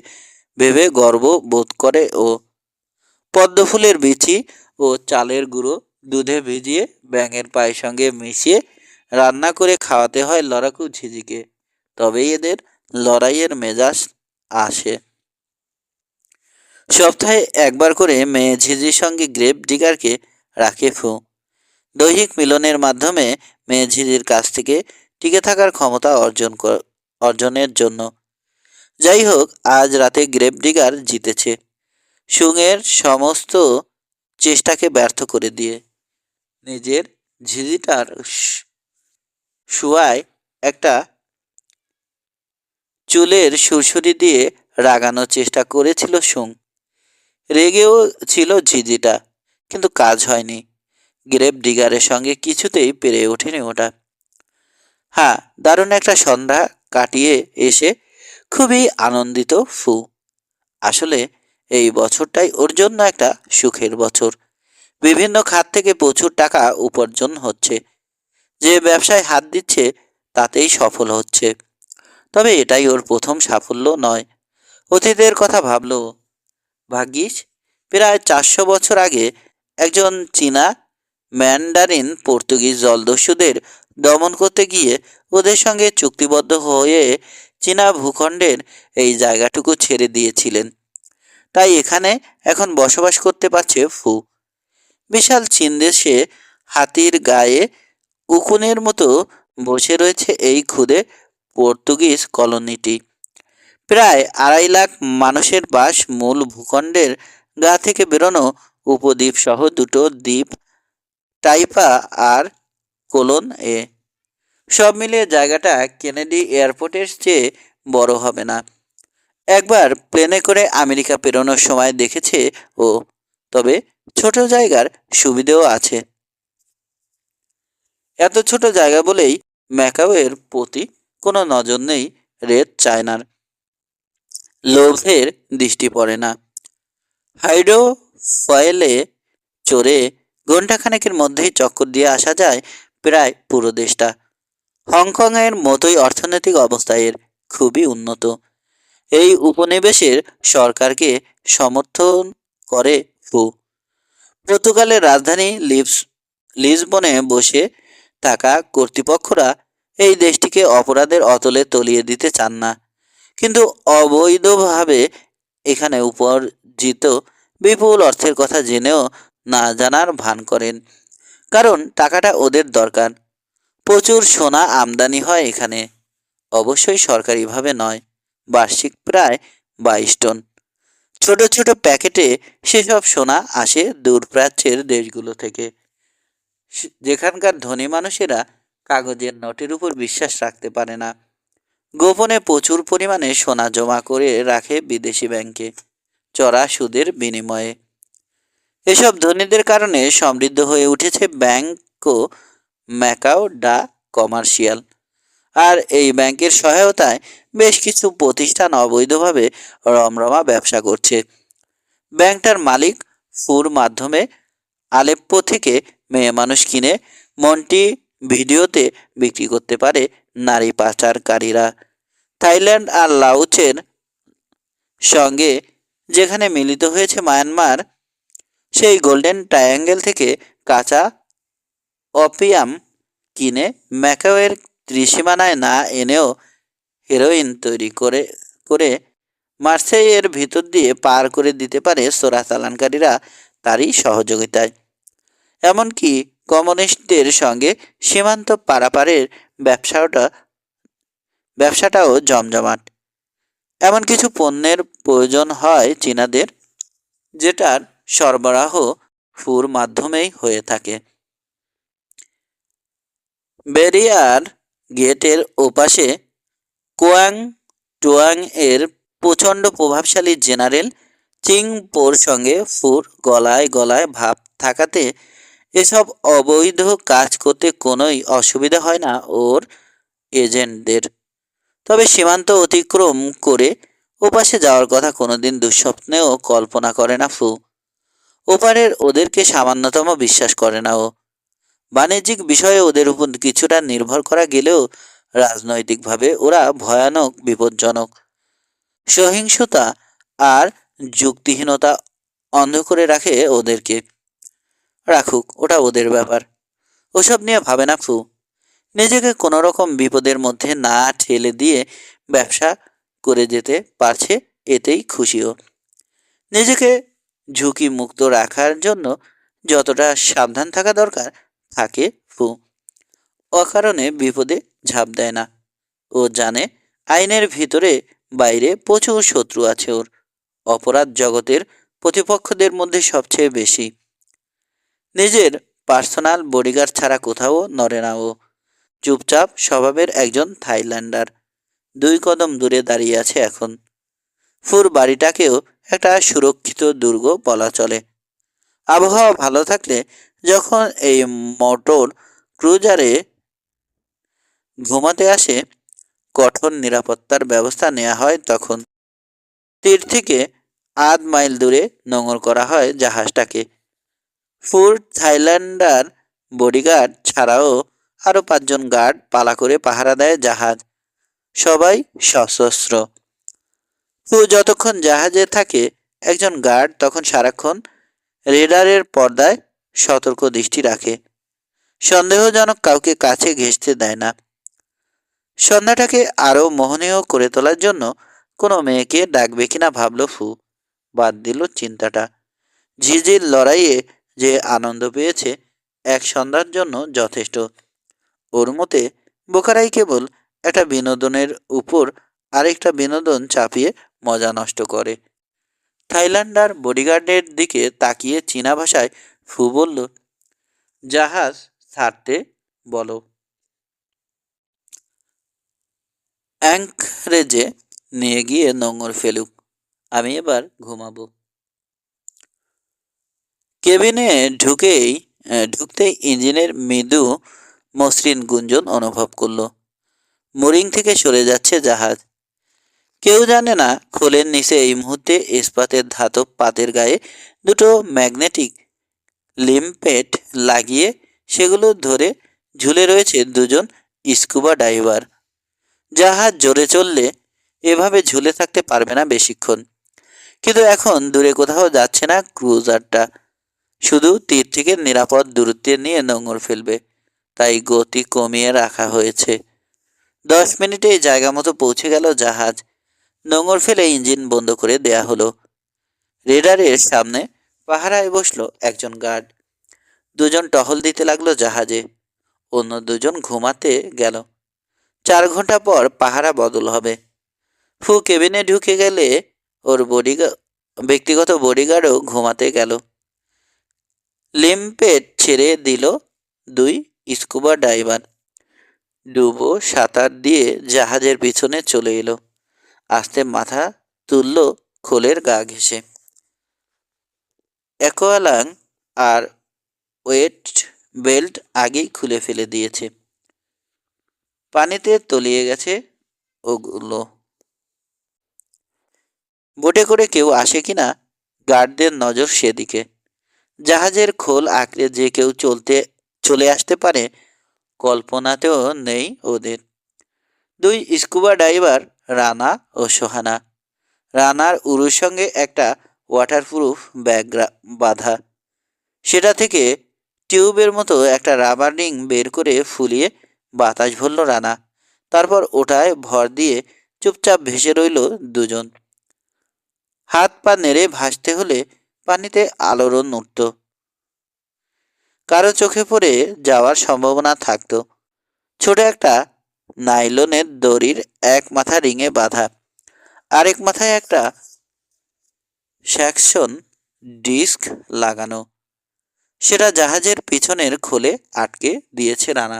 ভেবে গর্ব বোধ করে ও। পদ্মফুলের বিচি ও চালের গুঁড়ো দুধে ভিজিয়ে ব্যাঙের পায়ের সঙ্গে মিশিয়ে রান্না করে খাওয়াতে হয় লড়াকু ঝিঝিকে, তবেই এদের লড়াইয়ের মেজাজ আসে। সপ্তাহে একবার করে মেয়ে ঝিঝির সঙ্গে গ্রেভ ডিগারকে রাখে ফু। দৈহিক মিলনের মাধ্যমে মেয়ে ঝিঝির কাছ থেকে টিকে থাকার ক্ষমতা অর্জনের জন্য। যাই হোক, আজ রাতে গ্রেভ ডিগার জিতেছে সুংয়ের সমস্ত চেষ্টাকে ব্যর্থ করে দিয়ে। নিজের ঝিঝিটার শুয়ায় একটা চুলের সুরসুরি দিয়ে রাগানোর চেষ্টা করেছিল সুং। রেগেও ছিল ঝিঝিটা, কিন্তু কাজ হয়নি। গ্রেভ ডিগারের সঙ্গে কিছুতেই পেরে ওঠেনি ওটা। হ্যাঁ, দারুণ একটা সন্ধ্যা কাটিয়ে এসে খুবই আনন্দিত ফু। আসলে এই বছরটাই ওর জন্য একটা সুখের বছর। বিভিন্ন খাত থেকে প্রচুর টাকা উপার্জন হচ্ছে। যে ব্যবসায় হাত দিচ্ছে তাতেই সফল হচ্ছে। তবে এটাই ওর প্রথম সাফল্য নয়। অতীতের কথা ভাবল। ভাগ্যিস প্রায় 400 বছর আগে একজন চীনা ম্যান্ডারিন পর্তুগিজ জলদস্যুদের দমন করতে গিয়ে ওদের সঙ্গে চুক্তিবদ্ধ হয়ে চীনা ভূখণ্ডের এই জায়গাটুকু ছেড়ে দিয়েছিলেন। তাই এখানে এখন বসবাস করতে পারছে ফু। বিশাল চীন দেশে হাতির গায়ে উকুনের মতো বসে রয়েছে এই ক্ষুদে পর্তুগিজ কলোনিটি। প্রায় 2.5 লাখ মানুষের বাস মূল ভূখণ্ডের গা থেকে বেরোনো উপদ্বীপ সহ দুটো দ্বীপ টাইপা আর কোলন এ। সব মিলিয়ে জায়গাটা কেনেডি এয়ারপোর্টের চেয়ে বড় হবে না। একবার প্লেনে করে আমেরিকা পেরোনোর সময় দেখেছে ও। তবে ছোট জায়গার সুবিধেও আছে। এত ছোট জায়গা বলেই ম্যাকাওয়ের প্রতি কোনো নজর নেই রেড চায়নার। লোভের দৃষ্টি পড়ে না। হাইড্রো ফয়েলে চড়ে ঘণ্টাখানেকের মধ্যেই চক্কর দিয়ে আসা যায় প্রায় পুরো দেশটা। হংকংয়ের মতোই অর্থনৈতিক অবস্থা এর, খুবই উন্নত। এই উপনিবেশের সরকারকে সমর্থন করে ফু। পর্তুগালের রাজধানী লিসবনে বসে থাকা কর্তৃপক্ষরা এই দেশটিকে অপরাধের অতলে তলিয়ে দিতে চান না, কিন্তু অবৈধভাবে এখানে উপার্জিত বিপুল অর্থের কথা জেনেও না জানার ভান করেন। কারণ টাকাটা ওদের দরকার। প্রচুর সোনা আমদানি হয় এখানে, অবশ্যই সরকারিভাবে নয়। বার্ষিক প্রায় 22 টন। ছোট ছোট প্যাকেটে সেসব সোনা আসে দূরপ্রাচ্যের দেশগুলো থেকে, যেখানকার ধনী মানুষেরা কাগজের নোটের উপর বিশ্বাস রাখতে পারে না। গোপনে প্রচুর পরিমাণে সোনা জমা করে রাখে বিদেশি ব্যাংকে, চড়া সুদের বিনিময়ে। এসব ধনীদের কারণে সমৃদ্ধ হয়ে উঠেছে ব্যাংকো ম্যাকাও ডা কমার্শিয়াল। আর এই ব্যাংকের সহায়তায় বেশ কিছু প্রতিষ্ঠান অবৈধভাবে রমরমা ব্যবসা করছে। ব্যাংকটার মালিক ফুর মাধ্যমে আলেপ্পো থেকে মেয়ে মানুষ কিনে মন্টি ভিডিওতে বিক্রি করতে পারে নারী পাচারকারীরা। থাইল্যান্ড আর লাওসের সঙ্গে যেখানে মিলিত হয়েছে মায়ানমার, সেই গোল্ডেন ট্রায়াঙ্গেল থেকে কাঁচা অপিয়াম কিনে ম্যাকাওয়ের ত্রিসীমানায় না এনেও হেরোইন তৈরি করে করে মার্সেইয়ের ভিতর দিয়ে পার করে দিতে পারে চোরাচালানকারীরা তারই সহযোগিতায়। এমনকি কমিউনিস্টদের সঙ্গে সীমান্ত পারাপারের ব্যবসাটাও জমজমাট। এমন কিছু পণ্যের প্রয়োজন হয় চীনাদের, যেটার সরবরাহ ফুর মাধ্যমেই হয়ে থাকে। ব্যারিয়ার গেটের ওপাশে কোয়াং টুয়াং এর প্রচণ্ড প্রভাবশালী জেনারেল চিংপোর সঙ্গে ফুর গলায় গলায় ভাব থাকাতে এসব অবৈধ কাজ করতে কোনোই অসুবিধা হয় না ওর এজেন্টদের। তবে সীমান্ত অতিক্রম করে ওপাশে যাওয়ার কথা কোনোদিন দুঃস্বপ্নেও কল্পনা করে না ফু। ওপারের ওদেরকে সামান্যতম বিশ্বাস করে না ও। বাণিজ্যিক বিষয়ে ওদের উপর কিছুটা নির্ভর করা গেলেও রাজনৈতিকভাবে ওরা ভয়ানক বিপজ্জনক। সহিংসতা আর যুক্তিহীনতা অন্ধ করে রাখে ওদেরকে। রাখুক, ওটা ওদের ব্যাপার। ওসব নিয়ে ভাবে না ফু। নিজেকে কোনো রকম বিপদের মধ্যে না ঠেলে দিয়ে ব্যবসা করে যেতে পারছে, এতেই খুশিও। নিজেকে ঝুঁকি মুক্ত রাখার জন্য যতটা সাবধান থাকা দরকার থাকে ফু। অকারণে বিপদে ঝাঁপ দেয় না। ও জানে আইনের ভিতরে বাইরে প্রচুর শত্রু আছে ওর। অপরাধ জগতের প্রতিপক্ষদের মধ্যে সবচেয়ে বেশি। নিজের পার্সোনাল বডিগার্ড ছাড়া কোথাও নড়ে না ও। চুপচাপ স্বভাবের একজন থাইল্যান্ডার 2 কদম দূরে দাঁড়িয়ে আছে এখন। ফুর বাড়িটাকেও একটা সুরক্ষিত দুর্গ বলা চলে। আবহাওয়া ভালো থাকলে যখন এই মোটর ক্রুজারে ঘুমাতে আসে, কঠোর নিরাপত্তার ব্যবস্থা নেওয়া হয় তখন। তীর থেকে আধ মাইল দূরে নোঙর করা হয় জাহাজটাকে। ফুর থাইল্যান্ডার বডিগার্ড ছাড়াও আরও 5জন গার্ড পালা করে পাহারা দেয় জাহাজ। সবাই সশস্ত্র। তো যতক্ষণ জাহাজে থাকে একজন গার্ড তখন সারাক্ষণ রেডারের পর্দায় সতর্ক দৃষ্টি রাখে, সন্দেহজনক কাউকে কাছে ঘেঁষতে দেয় না। সন্ধ্যাটাকে আরও মোহনীয় করে তোলার জন্য কোনো মেয়েকে ডাকবে কিনা ভাবল ফু। বাদ দিল চিন্তাটা। ঝিঝির লড়াইয়ে যে আনন্দ পেয়েছে এক সন্ধ্যার জন্য যথেষ্ট। ওর মতে বোকারাই কেবল একটা বিনোদনের উপর আরেকটা বিনোদন চাপিয়ে মজা নষ্ট করে। থাইল্যান্ডার বডিগার্ডের দিকে তাকিয়ে চীনা ভাষায় ফু বলল, জাহাজ ছাড়তে বলো। অ্যাঙ্করেজে নিয়ে গিয়ে নোঙর ফেলুক, আমি এবার ঘুমাবো। কেবিনে ঢুকতেই ইঞ্জিনের মৃদু মসৃণ গুঞ্জন অনুভব করলো। মুরিং থেকে সরে যাচ্ছে জাহাজ। কেউ জানে না খোলের নিচে এই মুহূর্তে ইস্পাতের ধাতব পাতের গায়ে দুটো ম্যাগনেটিক লিম্পেট লাগিয়ে সেগুলো ধরে ঝুলে রয়েছে দুজন স্কুবা ডাইভার। জাহাজ জোরে চললে এভাবে ঝুলে থাকতে পারবে না বেশিক্ষণ। কিন্তু এখন দূরে কোথাও যাচ্ছে না ক্রুজারটা, শুধু তীর থেকে নিরাপদ দূরত্বে নিয়ে নোঙর ফেলবে, তাই গতি কমিয়ে রাখা হয়েছে। 10 মিনিটে জায়গা মতো পৌঁছে গেল জাহাজ। নোঙর ফেলে ইঞ্জিন বন্ধ করে দেয়া হলো। রেডারের সামনে পাহারায় বসলো একজন গার্ড। দুজন টহল দিতে লাগলো জাহাজে, অন্য দুজন ঘুমাতে গেল। 4 ঘন্টা পর পাহারা বদল হবে। ফু কেবিনে ঢুকে গেলে ওর ব্যক্তিগত বডিগার্ডও ঘুমাতে গেল। লিম্পেট ছেড়ে দিল 2 স্কুবা ডাইভার। ডুবো সাঁতার দিয়ে জাহাজের পিছনে চলে এলো। আস্তে মাথা তুলল খোলের গা ঘেঁষে। অ্যাকোয়ালাং আর ওয়েট বেল্ট আগেই খুলে ফেলে দিয়েছে। পানিতে তলিয়ে গেছে ওগুলো। বোটে করে কেউ আসে কিনা গার্ডদের নজর সেদিকে। জাহাজের খোল আঁকড়ে যে কেউ চলে আসতে পারে কল্পনাতেও নেই ওদের। 2 স্কুবা ডাইভার রানা ও সোহানা। রানার উরুর সঙ্গে একটা ওয়াটারপ্রুফ ব্যাগ বাঁধা, সেটা থেকে টিউবের মতো একটা রাবার রিং বের করে ফুলিয়ে বাতাস ভরল রানা। তারপর ওটায় ভর দিয়ে চুপচাপ ভেসে রইল দুজন। হাত পা নেড়ে ভাসতে হলে পানিতে আলোড়ন উঠত, কারো চোখে পড়ে যাওয়ার সম্ভাবনা থাকত। ছোট একটা নাইলনের দড়ির এক মাথা রিংয়ে বাঁধা, আরেক মাথায় একটা স্যাকশন ডিস্ক লাগানো। সেটা জাহাজের পিছনের খোলে আটকে দিয়েছে রানা।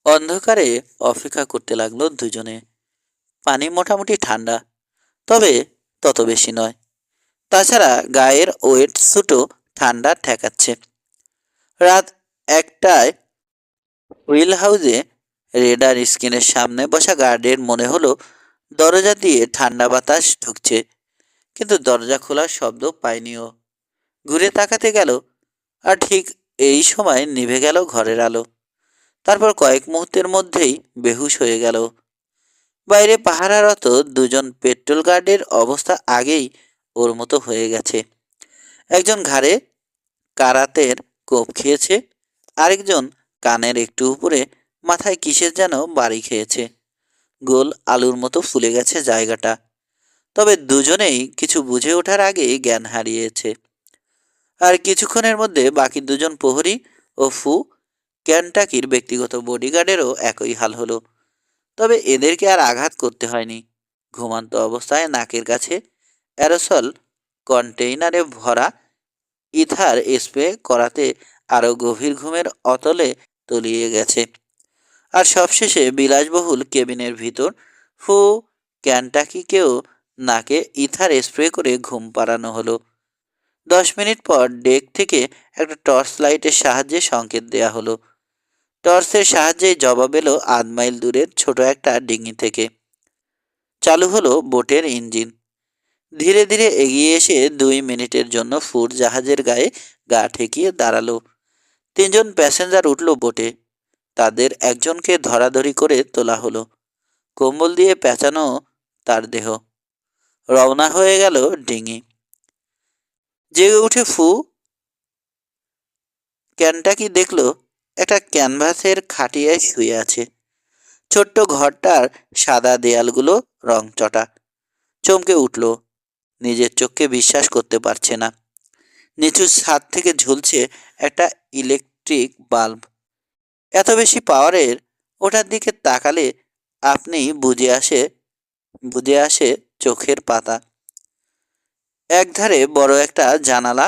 অন্ধকারে অপেক্ষা করতে লাগলো দুজনে। পানি মোটামুটি ঠান্ডা, তবে তত বেশি নয়। তাছাড়া গায়ের ওয়েট স্যুটও ঠান্ডা ঠেকাচ্ছে। রাত 1টায় হুইল হাউসে রেডার স্ক্রিনের সামনে বসা গার্ডের মনে হলো দরজা দিয়ে ঠান্ডা বাতাস ঢুকছে, কিন্তু দরজা খোলার শব্দ পায়নিও। ঘুরে তাকাতে গেল, আর ঠিক এই সময় নিভে গেল ঘরের আলো। তারপর কয়েক মুহূর্তের মধ্যেই বেহুশ হয়ে গেল। বাইরে পাহারারত দুজন পেট্রোল গার্ডের অবস্থা আগেই ওর মতো হয়ে গেছে। একজন ঘাড়ে কারাতের কোপ খেয়েছে, আরেকজন কানের একটু উপরে মাথায় কিসের যেন বাড়ি খেয়েছে। গোল আলুর মতো ফুলে গেছে জায়গাটা। তবে দুজনেই কিছু বুঝে ওঠার আগেই জ্ঞান হারিয়েছে। আর কিছুক্ষণের মধ্যে বাকি দুজন প্রহরী ও ফু ক্যান্টাকির ব্যক্তিগত বডিগার্ডেরও একই হাল হলো। তবে এদেরকে আর আঘাত করতে হয়নি। ঘুমান্ত অবস্থায় নাকের কাছে অ্যারোসল কন্টেইনারে ভরা ইথার স্প্রে করাতে আরও গভীর ঘুমের অতলে তলিয়ে গেছে। আর সবশেষে বিলাসবহুল কেবিনের ভিতর ফু ক্যান্টাকিকেও নাকে ইথার স্প্রে করে ঘুম পাড়ানো হলো। 10 মিনিট পর ডেক থেকে একটা টর্চ লাইটের সাহায্যে সংকেত দেয়া হলো। টর্চের সাহায্যে জবাব এলো 8 মাইল দূরের ছোট একটা ডিঙি থেকে। চালু হলো বোটের ইঞ্জিন। ধীরে ধীরে এগিয়ে এসে 2 মিনিটের জন্য ফুর জাহাজের গায়ে গা ঠেকিয়ে দাঁড়ালো। তিনজন প্যাসেঞ্জার উঠল বোটে। তাদের একজনকে ধরাধরি করে তোলা হলো। কম্বল দিয়ে পেঁচানো তার দেহ। রওনা হয়ে গেল ডিঙি। জেগে উঠে ক্যান্টাকি দেখল একটা ক্যানভাসের খাটিয়ায় শুয়ে আছে। ছোট্ট ঘরটার সাদা দেয়ালগুলো রংচটা। চমকে উঠল। নিজের চোখকে বিশ্বাস করতে পারছে না। নিচু ছাদ থেকে ঝুলছে একটা ইলেকট্রিক বাল্ব। এত বেশি পাওয়ারের! ওটার দিকে তাকালে আপনি বুঝে আসে চোখের পাতা। একধারে বড় একটা জানালা,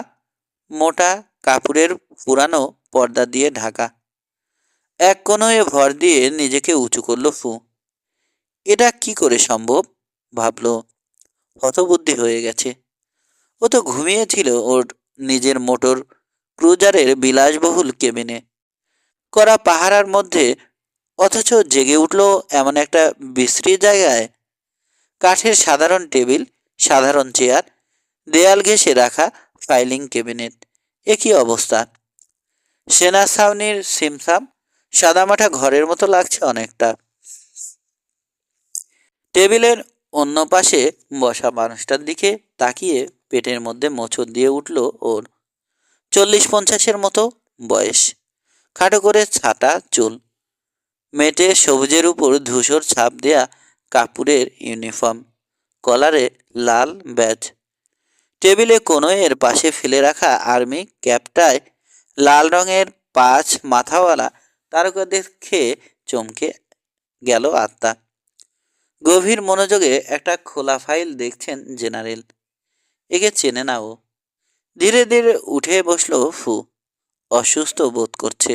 মোটা কাপড়ের পুরানো পর্দা দিয়ে ঢাকা। এক কোণে ভর দিয়ে নিজেকে উঁচু করল এটা কি করে সম্ভব? ভাবল। হতবুদ্ধি হয়ে গেছে। ও তো ঘুমিয়েছিল ওর নিজের মোটর ক্রুজারের বিলাসবহুল কেবিনে, কড়া পাহারার মধ্যে, অথচ জেগে উঠল এমন একটা বিশ্রী জায়গায়। কাঠের সাধারণ টেবিল, সাধারণ চেয়ার, দেয়াল ঘেঁষে রাখা ফাইলিং ক্যাবিনেট। এ কি অবস্থা! সেনা ছাউনির সিমসাম সাদামাটা ঘরের মতো লাগছে অনেকটা। টেবিলের অন্য পাশে বসা মানুষটার দিকে তাকিয়ে পেটের মধ্যে মোচড় দিয়ে উঠল ওর। 40-50-এর মতো বয়স। খাটো করে ছাটা চুল, মেটে সবুজের উপর ধূসর ছাপ দেয়া কাপড়ের ইউনিফর্ম, কলারে লাল ব্যাজ। টেবিলে কোণের পাশে ফেলে রাখা আর্মি ক্যাপটায় লাল রঙের 5 মাথাওয়ালা তারকা দেখে চমকে গেল আত্মা। গভীর মনোযোগে একটা খোলা ফাইল দেখছেন জেনারেল। একে চেনে না ও। ধীরে ধীরে উঠে বসলো অসুস্থ বোধ করছে।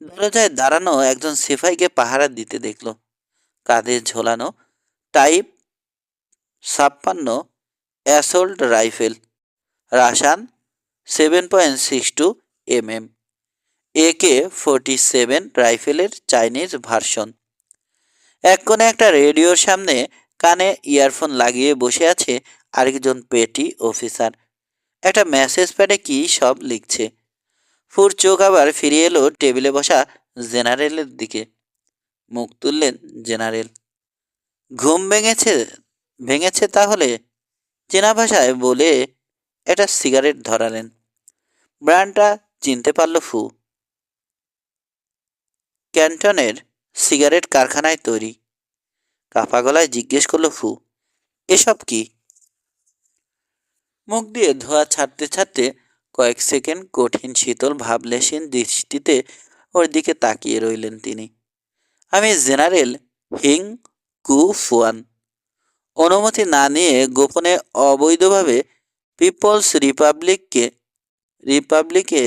দরজায় দাঁড়ানো একজন সিপাহীকে পাহারা দিতে দেখল। কাঁধে ঝোলানো type 56 assault rifle, Russian 7.62 mm, AK-47 রাইফেলের চাইনিজ ভার্সন। এক কোণে একটা রেডিওর সামনে কানে ইয়ারফোন লাগিয়ে বসে আছে আরেকজন পেটি অফিসার। একটা মেসেজ প্যাডে কি সব লিখছে। চোখ আবার ফিরে এলো টেবিলে বসা জেনারেলের দিকে। মুখ তুললেন জেনারেল। ঘুম ভেঙেছে তাহলে? চেনা ভাষায় বলে একটা সিগারেট ধরালেন। ব্র্যান্ডটা চিনতে পারল ক্যান্টনের সিগারেট কারখানায় তৈরি। কাপা গলায় জিজ্ঞেস করল এসব কি? মুখ দিয়ে ধোঁয়া ছাড়তে ছাড়তে কয়েক সেকেন্ড কঠিন শীতল ভাবলেশীন দৃষ্টিতে ওর দিকে তাকিয়ে রইলেন তিনি। আমি জেনারেল হিং কু ফুয়ান। অনুমতি না নিয়ে গোপনে অবৈধভাবে পিপলস রিপাবলিকে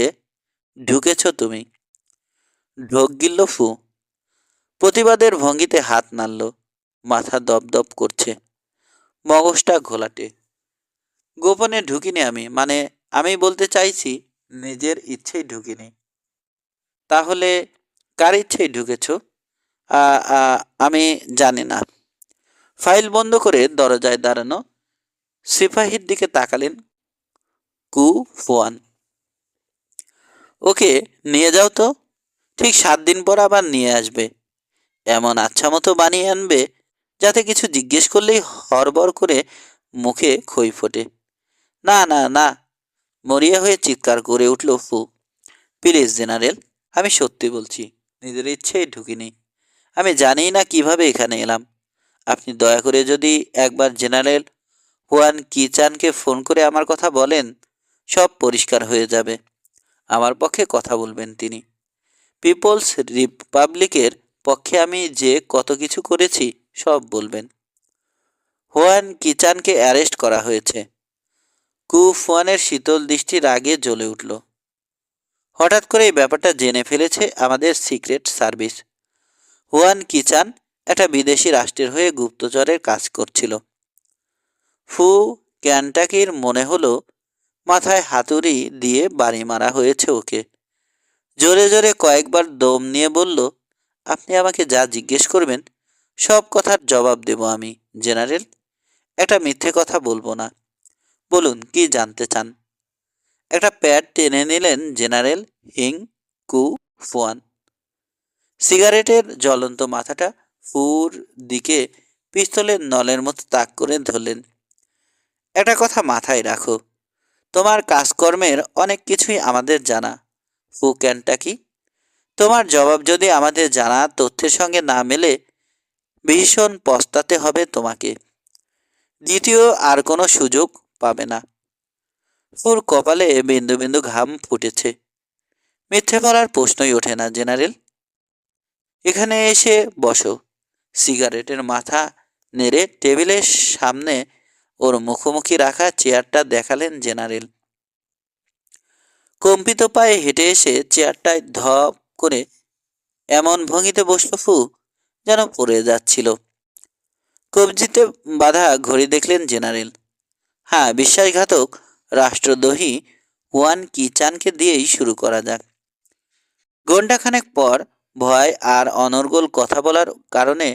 ঢুকেছ তুমি। ঢোক গিলল প্রতিবাদের ভঙ্গিতে হাত নাড়ল। মাথা দপদপ করছে, মগজটা ঘোলাটে। গোপনে ঢুকিনি আমি, মানে আমি বলতে চাইছি নিজের ইচ্ছেই ঢুকিনি। তাহলে কার ইচ্ছেই ঢুকেছ? আমি জানি না। ফাইল বন্ধ করে দরজায় দাঁড়ানো সিপাহীর দিকে তাকালেন কু ফুয়ান। ওকে নিয়ে যাও তো। ঠিক 7 দিন পর আবার নিয়ে আসবে। এমন আচ্ছা মতো বানিয়ে আনবে যাতে কিছু জিজ্ঞেস করলেই হড়বড় করে মুখে খই ফোটে। না না না, মরিয়া হয়ে চিৎকার করে উঠল প্লিজ জেনারেল, আমি সত্যি বলছি, নিজের ইচ্ছেই ঢুকিনি। আমি জানি না কিভাবে এখানে এলাম। আপনি দয়া করে যদি একবার জেনারেল হুয়ান কিচানকে ফোন করে আমার কথা বলেন, সব পরিষ্কার হয়ে যাবে। আমার পক্ষে কথা বলবেন তিনি। পিপলস রিপাবলিকের পক্ষে আমি যে কত কিছু করেছি সব বলবেন। হুয়ান কিচানকে অ্যারেস্ট করা হয়েছে। কু ফুয়ানের শীতল দৃষ্টি রাগে জ্বলে উঠল। হঠাৎ করে এই ব্যাপারটা জেনে ফেলেছে আমাদের সিক্রেট সার্ভিস। হুয়ান কিচান একটা বিদেশি রাষ্ট্রের হয়ে গুপ্তচরের কাজ করছিল। ক্যান্টাকির মনে হলো মাথায় হাতুড়ি দিয়ে বাড়ি মারা হয়েছে ওকে। জোরে জোরে কয়েকবার দম নিয়ে বলল, আপনি আমাকে যা জিজ্ঞেস করবেন সব কথার জবাব দেব আমি জেনারেল। একটা মিথ্যে কথা বলবো না। বলুন কি জানতে চান? একটা প্যাড টেনে নিলেন জেনারেল হিং কু ফুয়ান। সিগারেটের জ্বলন্ত মাথাটা ফুর দিকে পিস্তলের নলের মতো তাক করে ধরলেন। একটা কথা মাথায় রাখো, তোমার কাজকর্মের অনেক কিছুই আমাদের জানা, ফু ক্যান্টাকি। তোমার জবাব যদি আমাদের জানা তথ্যের সঙ্গে না মেলে, ভীষণ পস্তাতে হবে তোমাকে। দ্বিতীয় আর কোনো সুযোগ পাবে না। ওর কপালে বিন্দু বিন্দু ঘাম ফুটেছে। মিথ্যে বলার প্রশ্নই ওঠে না জেনারেল। এখানে এসে বসো। সিগারেটের মাথা নেড়ে টেবিলের সামনে ওর মুখোমুখি রাখা চেয়ারটা দেখালেন জেনারেল। কম্পিত পায়ে হেঁটে এসে চেয়ারটায় ধপ করে এমন ভঙ্গিতে বসল ফু, যেন পড়ে যাচ্ছিল। কবজিতে বাঁধা ঘড়ি দেখলেন জেনারেল। হ্যাঁ, বিশ্বাসঘাতক রাষ্ট্রদ্রোহী হুয়ান কিচানকে দিয়েই শুরু করা যাক। ঘণ্টাখানেক পর ভয় আর অনর্গল কথা বলার কারণে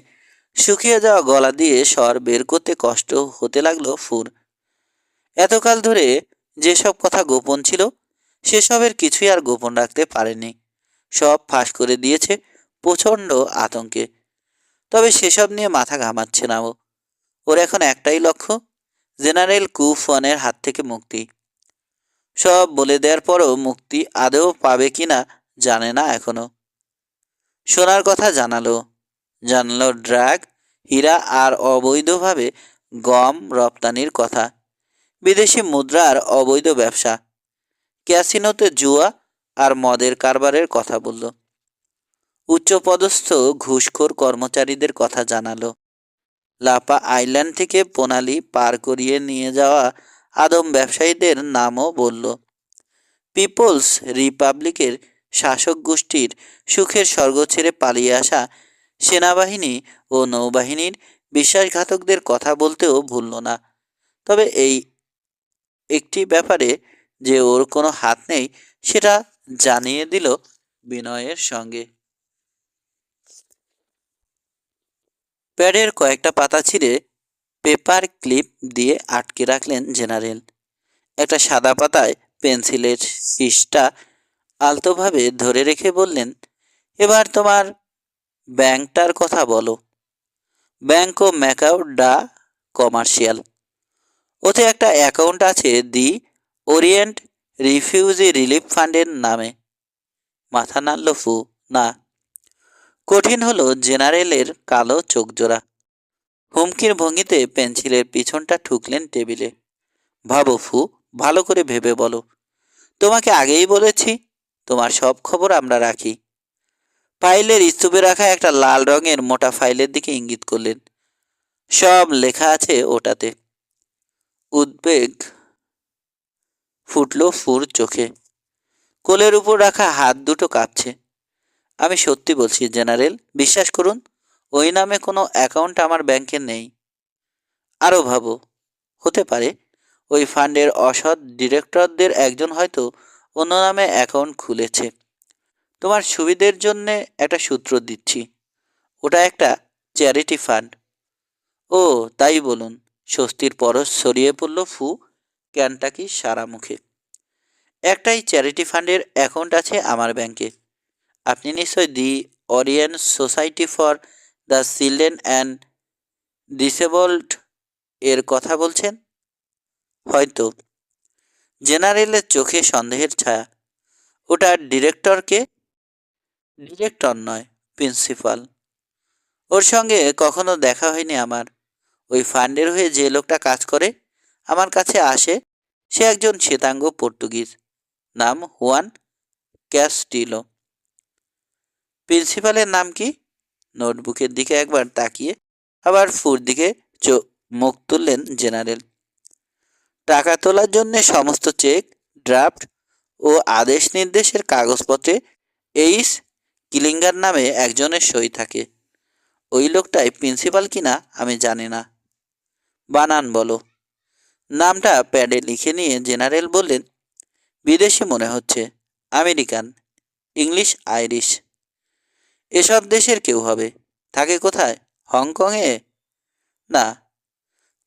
শুকিয়ে যাওয়া গলা দিয়ে স্বর বের করতে কষ্ট হতে লাগলো ফুর। এতকাল ধরে যেসব কথা গোপন ছিল, সেসবের কিছুই আর গোপন রাখতে পারেনি। সব ফাঁস করে দিয়েছে প্রচণ্ড আতঙ্কে। তবে সেসব নিয়ে মাথা ঘামাচ্ছে না ও। ওর এখন একটাই লক্ষ্য, জেনারেল কুফনের হাত থেকে মুক্তি। সব বলে দেওয়ার পরও মুক্তি আদৌ পাবে কিনা জানে না এখনো। সোনার কথা জানালো ড্রাগ, হীরা আর অবৈধভাবে গম রপ্তানির কথা, বিদেশি মুদ্রার অবৈধ ব্যবসা, ক্যাসিনোতে জুয়া আর মদের কারবারের কথা বলল। উচ্চপদস্থ ঘুষখোর কর্মচারীদের কথা জানালো। লাপা আইল্যান্ড থেকে প্রণালী পার করিয়ে নিয়ে যাওয়া আদম ব্যবসায়ীদের নামও বলল। পিপলস রিপাবলিকের শাসক গোষ্ঠীর সুখের স্বর্গ ছেড়ে পালিয়ে আসা সেনাবাহিনী ও নৌবাহিনীর বিশ্বাসঘাতকদের কথা বলতেও ভুলল না। তবে এই একটি ব্যাপারে যে ওর কোনো হাত নেই, সেটা জানিয়ে দিল বিনয়ের সঙ্গে। প্যাডের কয়েকটা পাতা ছিঁড়ে পেপার ক্লিপ দিয়ে আটকে রাখলেন জেনারেল। একটা সাদা পাতায় পেন্সিলের শীষটা আলতোভাবে ধরে রেখে বললেন, এবার তোমার ব্যাংকটার কথা বলো। ব্যাংক ও ম্যাকাও ডা কমার্শিয়াল। ওতে একটা অ্যাকাউন্ট আছে দি ওরিয়েন্ট রিফিউজি রিলিফ ফান্ডের নামে। মাথা নাড়ল ফু। না। কঠিন হলো জেনারেলের কালো চোখজোড়া। হুমকির ভঙ্গিতে পেন্সিলের পিছনটা ঠুকলেন টেবিলে। ভাবো ফু, ভালো করে ভেবে বলো। তোমাকে আগেই বলেছি, তোমার সব খবর আমরা রাখি। ফাইলের স্তূপে রাখা একটা লাল রঙের মোটা ফাইলের দিকে ইঙ্গিত করলেন। সব লেখা আছে ওটাতে। উদ্বেগ ফুটল ফুর চোখে। কোলের উপর রাখা হাত দুটো কাঁপছে। আমি সত্যি বলছি জেনারেল, বিশ্বাস করুন, ওই নামে কোনো অ্যাকাউন্ট আমার ব্যাংকে নেই। আরও ভাবো, হতে পারে ওই ফান্ডের অসৎ ডিরেক্টরদের একজন হয়তো অন্য নামে অ্যাকাউন্ট খুলেছে। তোমার সুবিধের জন্যে একটা সূত্র দিচ্ছি, ওটা একটা চ্যারিটি ফান্ড। ও তাই বলুন। স্বস্তির পরশ ছড়িয়ে পড়ল ফু ক্যান্টাকি সারা মুখে। একটাই চ্যারিটি ফান্ডের অ্যাকাউন্ট আছে আমার ব্যাংকে। আপনি নিশ্চয় the Orient society for the children and disabled এর কথা বলছেন। হয়তো। জেনারেলের চোখে সন্দেহের ছায়া। ওটা ডিরেক্টরকে? ডিরেক্টর নয়, প্রিন্সিপাল। ওর সঙ্গে কখনো দেখা হয়নি আমার। ওই ফান্ডের হয়ে যে লোকটা কাজ করে আমার কাছে আসে, সে একজন শ্বেতাঙ্গ পর্তুগিজ, নাম হুয়ান ক্যাস্টিলো। প্রিন্সিপালের নাম কি? নোটবুকের দিকে একবার তাকিয়ে আবার ফুর দিকে মুখ তুললেন জেনারেল। টাকা তোলার জন্য সমস্ত চেক, ড্রাফট ও আদেশ নির্দেশের কাগজপত্রে এইস কিলিঙ্গার নামে একজনের সই থাকে। ওই লোকটাই প্রিন্সিপাল কিনা আমি জানি না। বানান বলো। নামটা প্যাডে লিখে নিয়ে জেনারেল বললেন, বিদেশি মনে হচ্ছে, আমেরিকান, ইংলিশ, আইরিশ। এসব দেশের কেউ হবে। থাকে কোথায়? হংকংয়ে? না,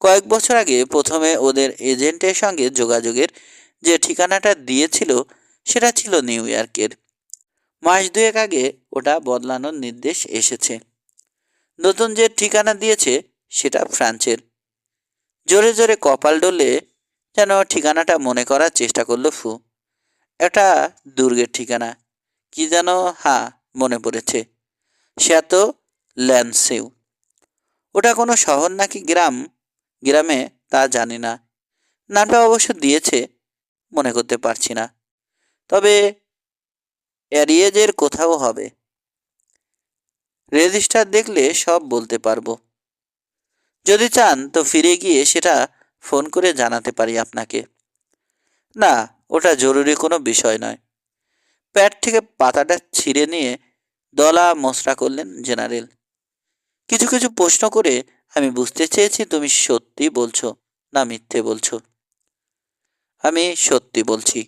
কয়েক বছর আগে প্রথমে ওদের এজেন্টের সঙ্গে যোগাযোগের যে ঠিকানাটা দিয়েছিল সেটা ছিল নিউ ইয়র্কের। মাস দুয়েক আগে ওটা বদলানোর নির্দেশ এসেছে। নতুন যে ঠিকানা দিয়েছে সেটা ফ্রান্সের। জোরে জোরে কপাল ডলে যেন ঠিকানাটা মনে করার চেষ্টা করলো ফু। একটা দুর্গের ঠিকানা, কি যেন, হ্যাঁ মনে পড়েছে, শ্যাতো ল্যান্সেউ। ওটা কোনো শহর নাকি গ্রামে তা জানি না। নামটা অবশ্য দিয়েছে, মনে করতে পারছি না। তবে অ্যারিয়েজের কোথাও হবে। রেজিস্টার দেখলে সব বলতে পারবো। যদি চান তো ফিরে গিয়ে সেটা ফোন করে জানাতে পারি আপনাকে। না, ওটা জরুরি কোনো বিষয় নয়। প্যাড থেকে পাতাটা ছিঁড়ে নিয়ে দলা মশরা করলেন জেনারেল। কিছু কিছু প্রশ্ন করে আমি বুঝতে চেয়েছি তুমি সত্যি বলছো না মিথ্যে বলছো। আমি সত্যি বলছি।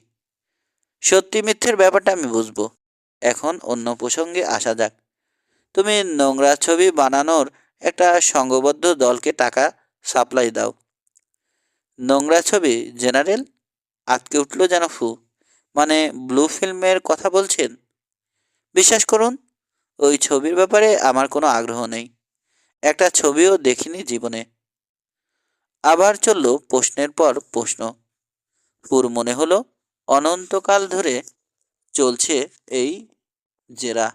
সত্যি মিথ্যের ব্যাপারটা আমি বুঝবো। এখন অন্য প্রসঙ্গে আসা যাক। তুমি নোংরা ছবি বানানোর একটা সংঘবদ্ধ দলকে টাকা সাপ্লাই দাও। নোংরা ছবি জেনারেল? আটকে উঠল যেন ফু। মানে ব্লু ফিল্মের কথা বলছেন? বিশ্বাস করুন, ওই ছবির ব্যাপারে আমার কোনো আগ্রহ নেই। একটা ছবিও দেখিনি জীবনে। আবার চলল প্রশ্নের পর প্রশ্ন। ফুর মনে হলো অনন্তকাল ধরে চলছে এই জেরা।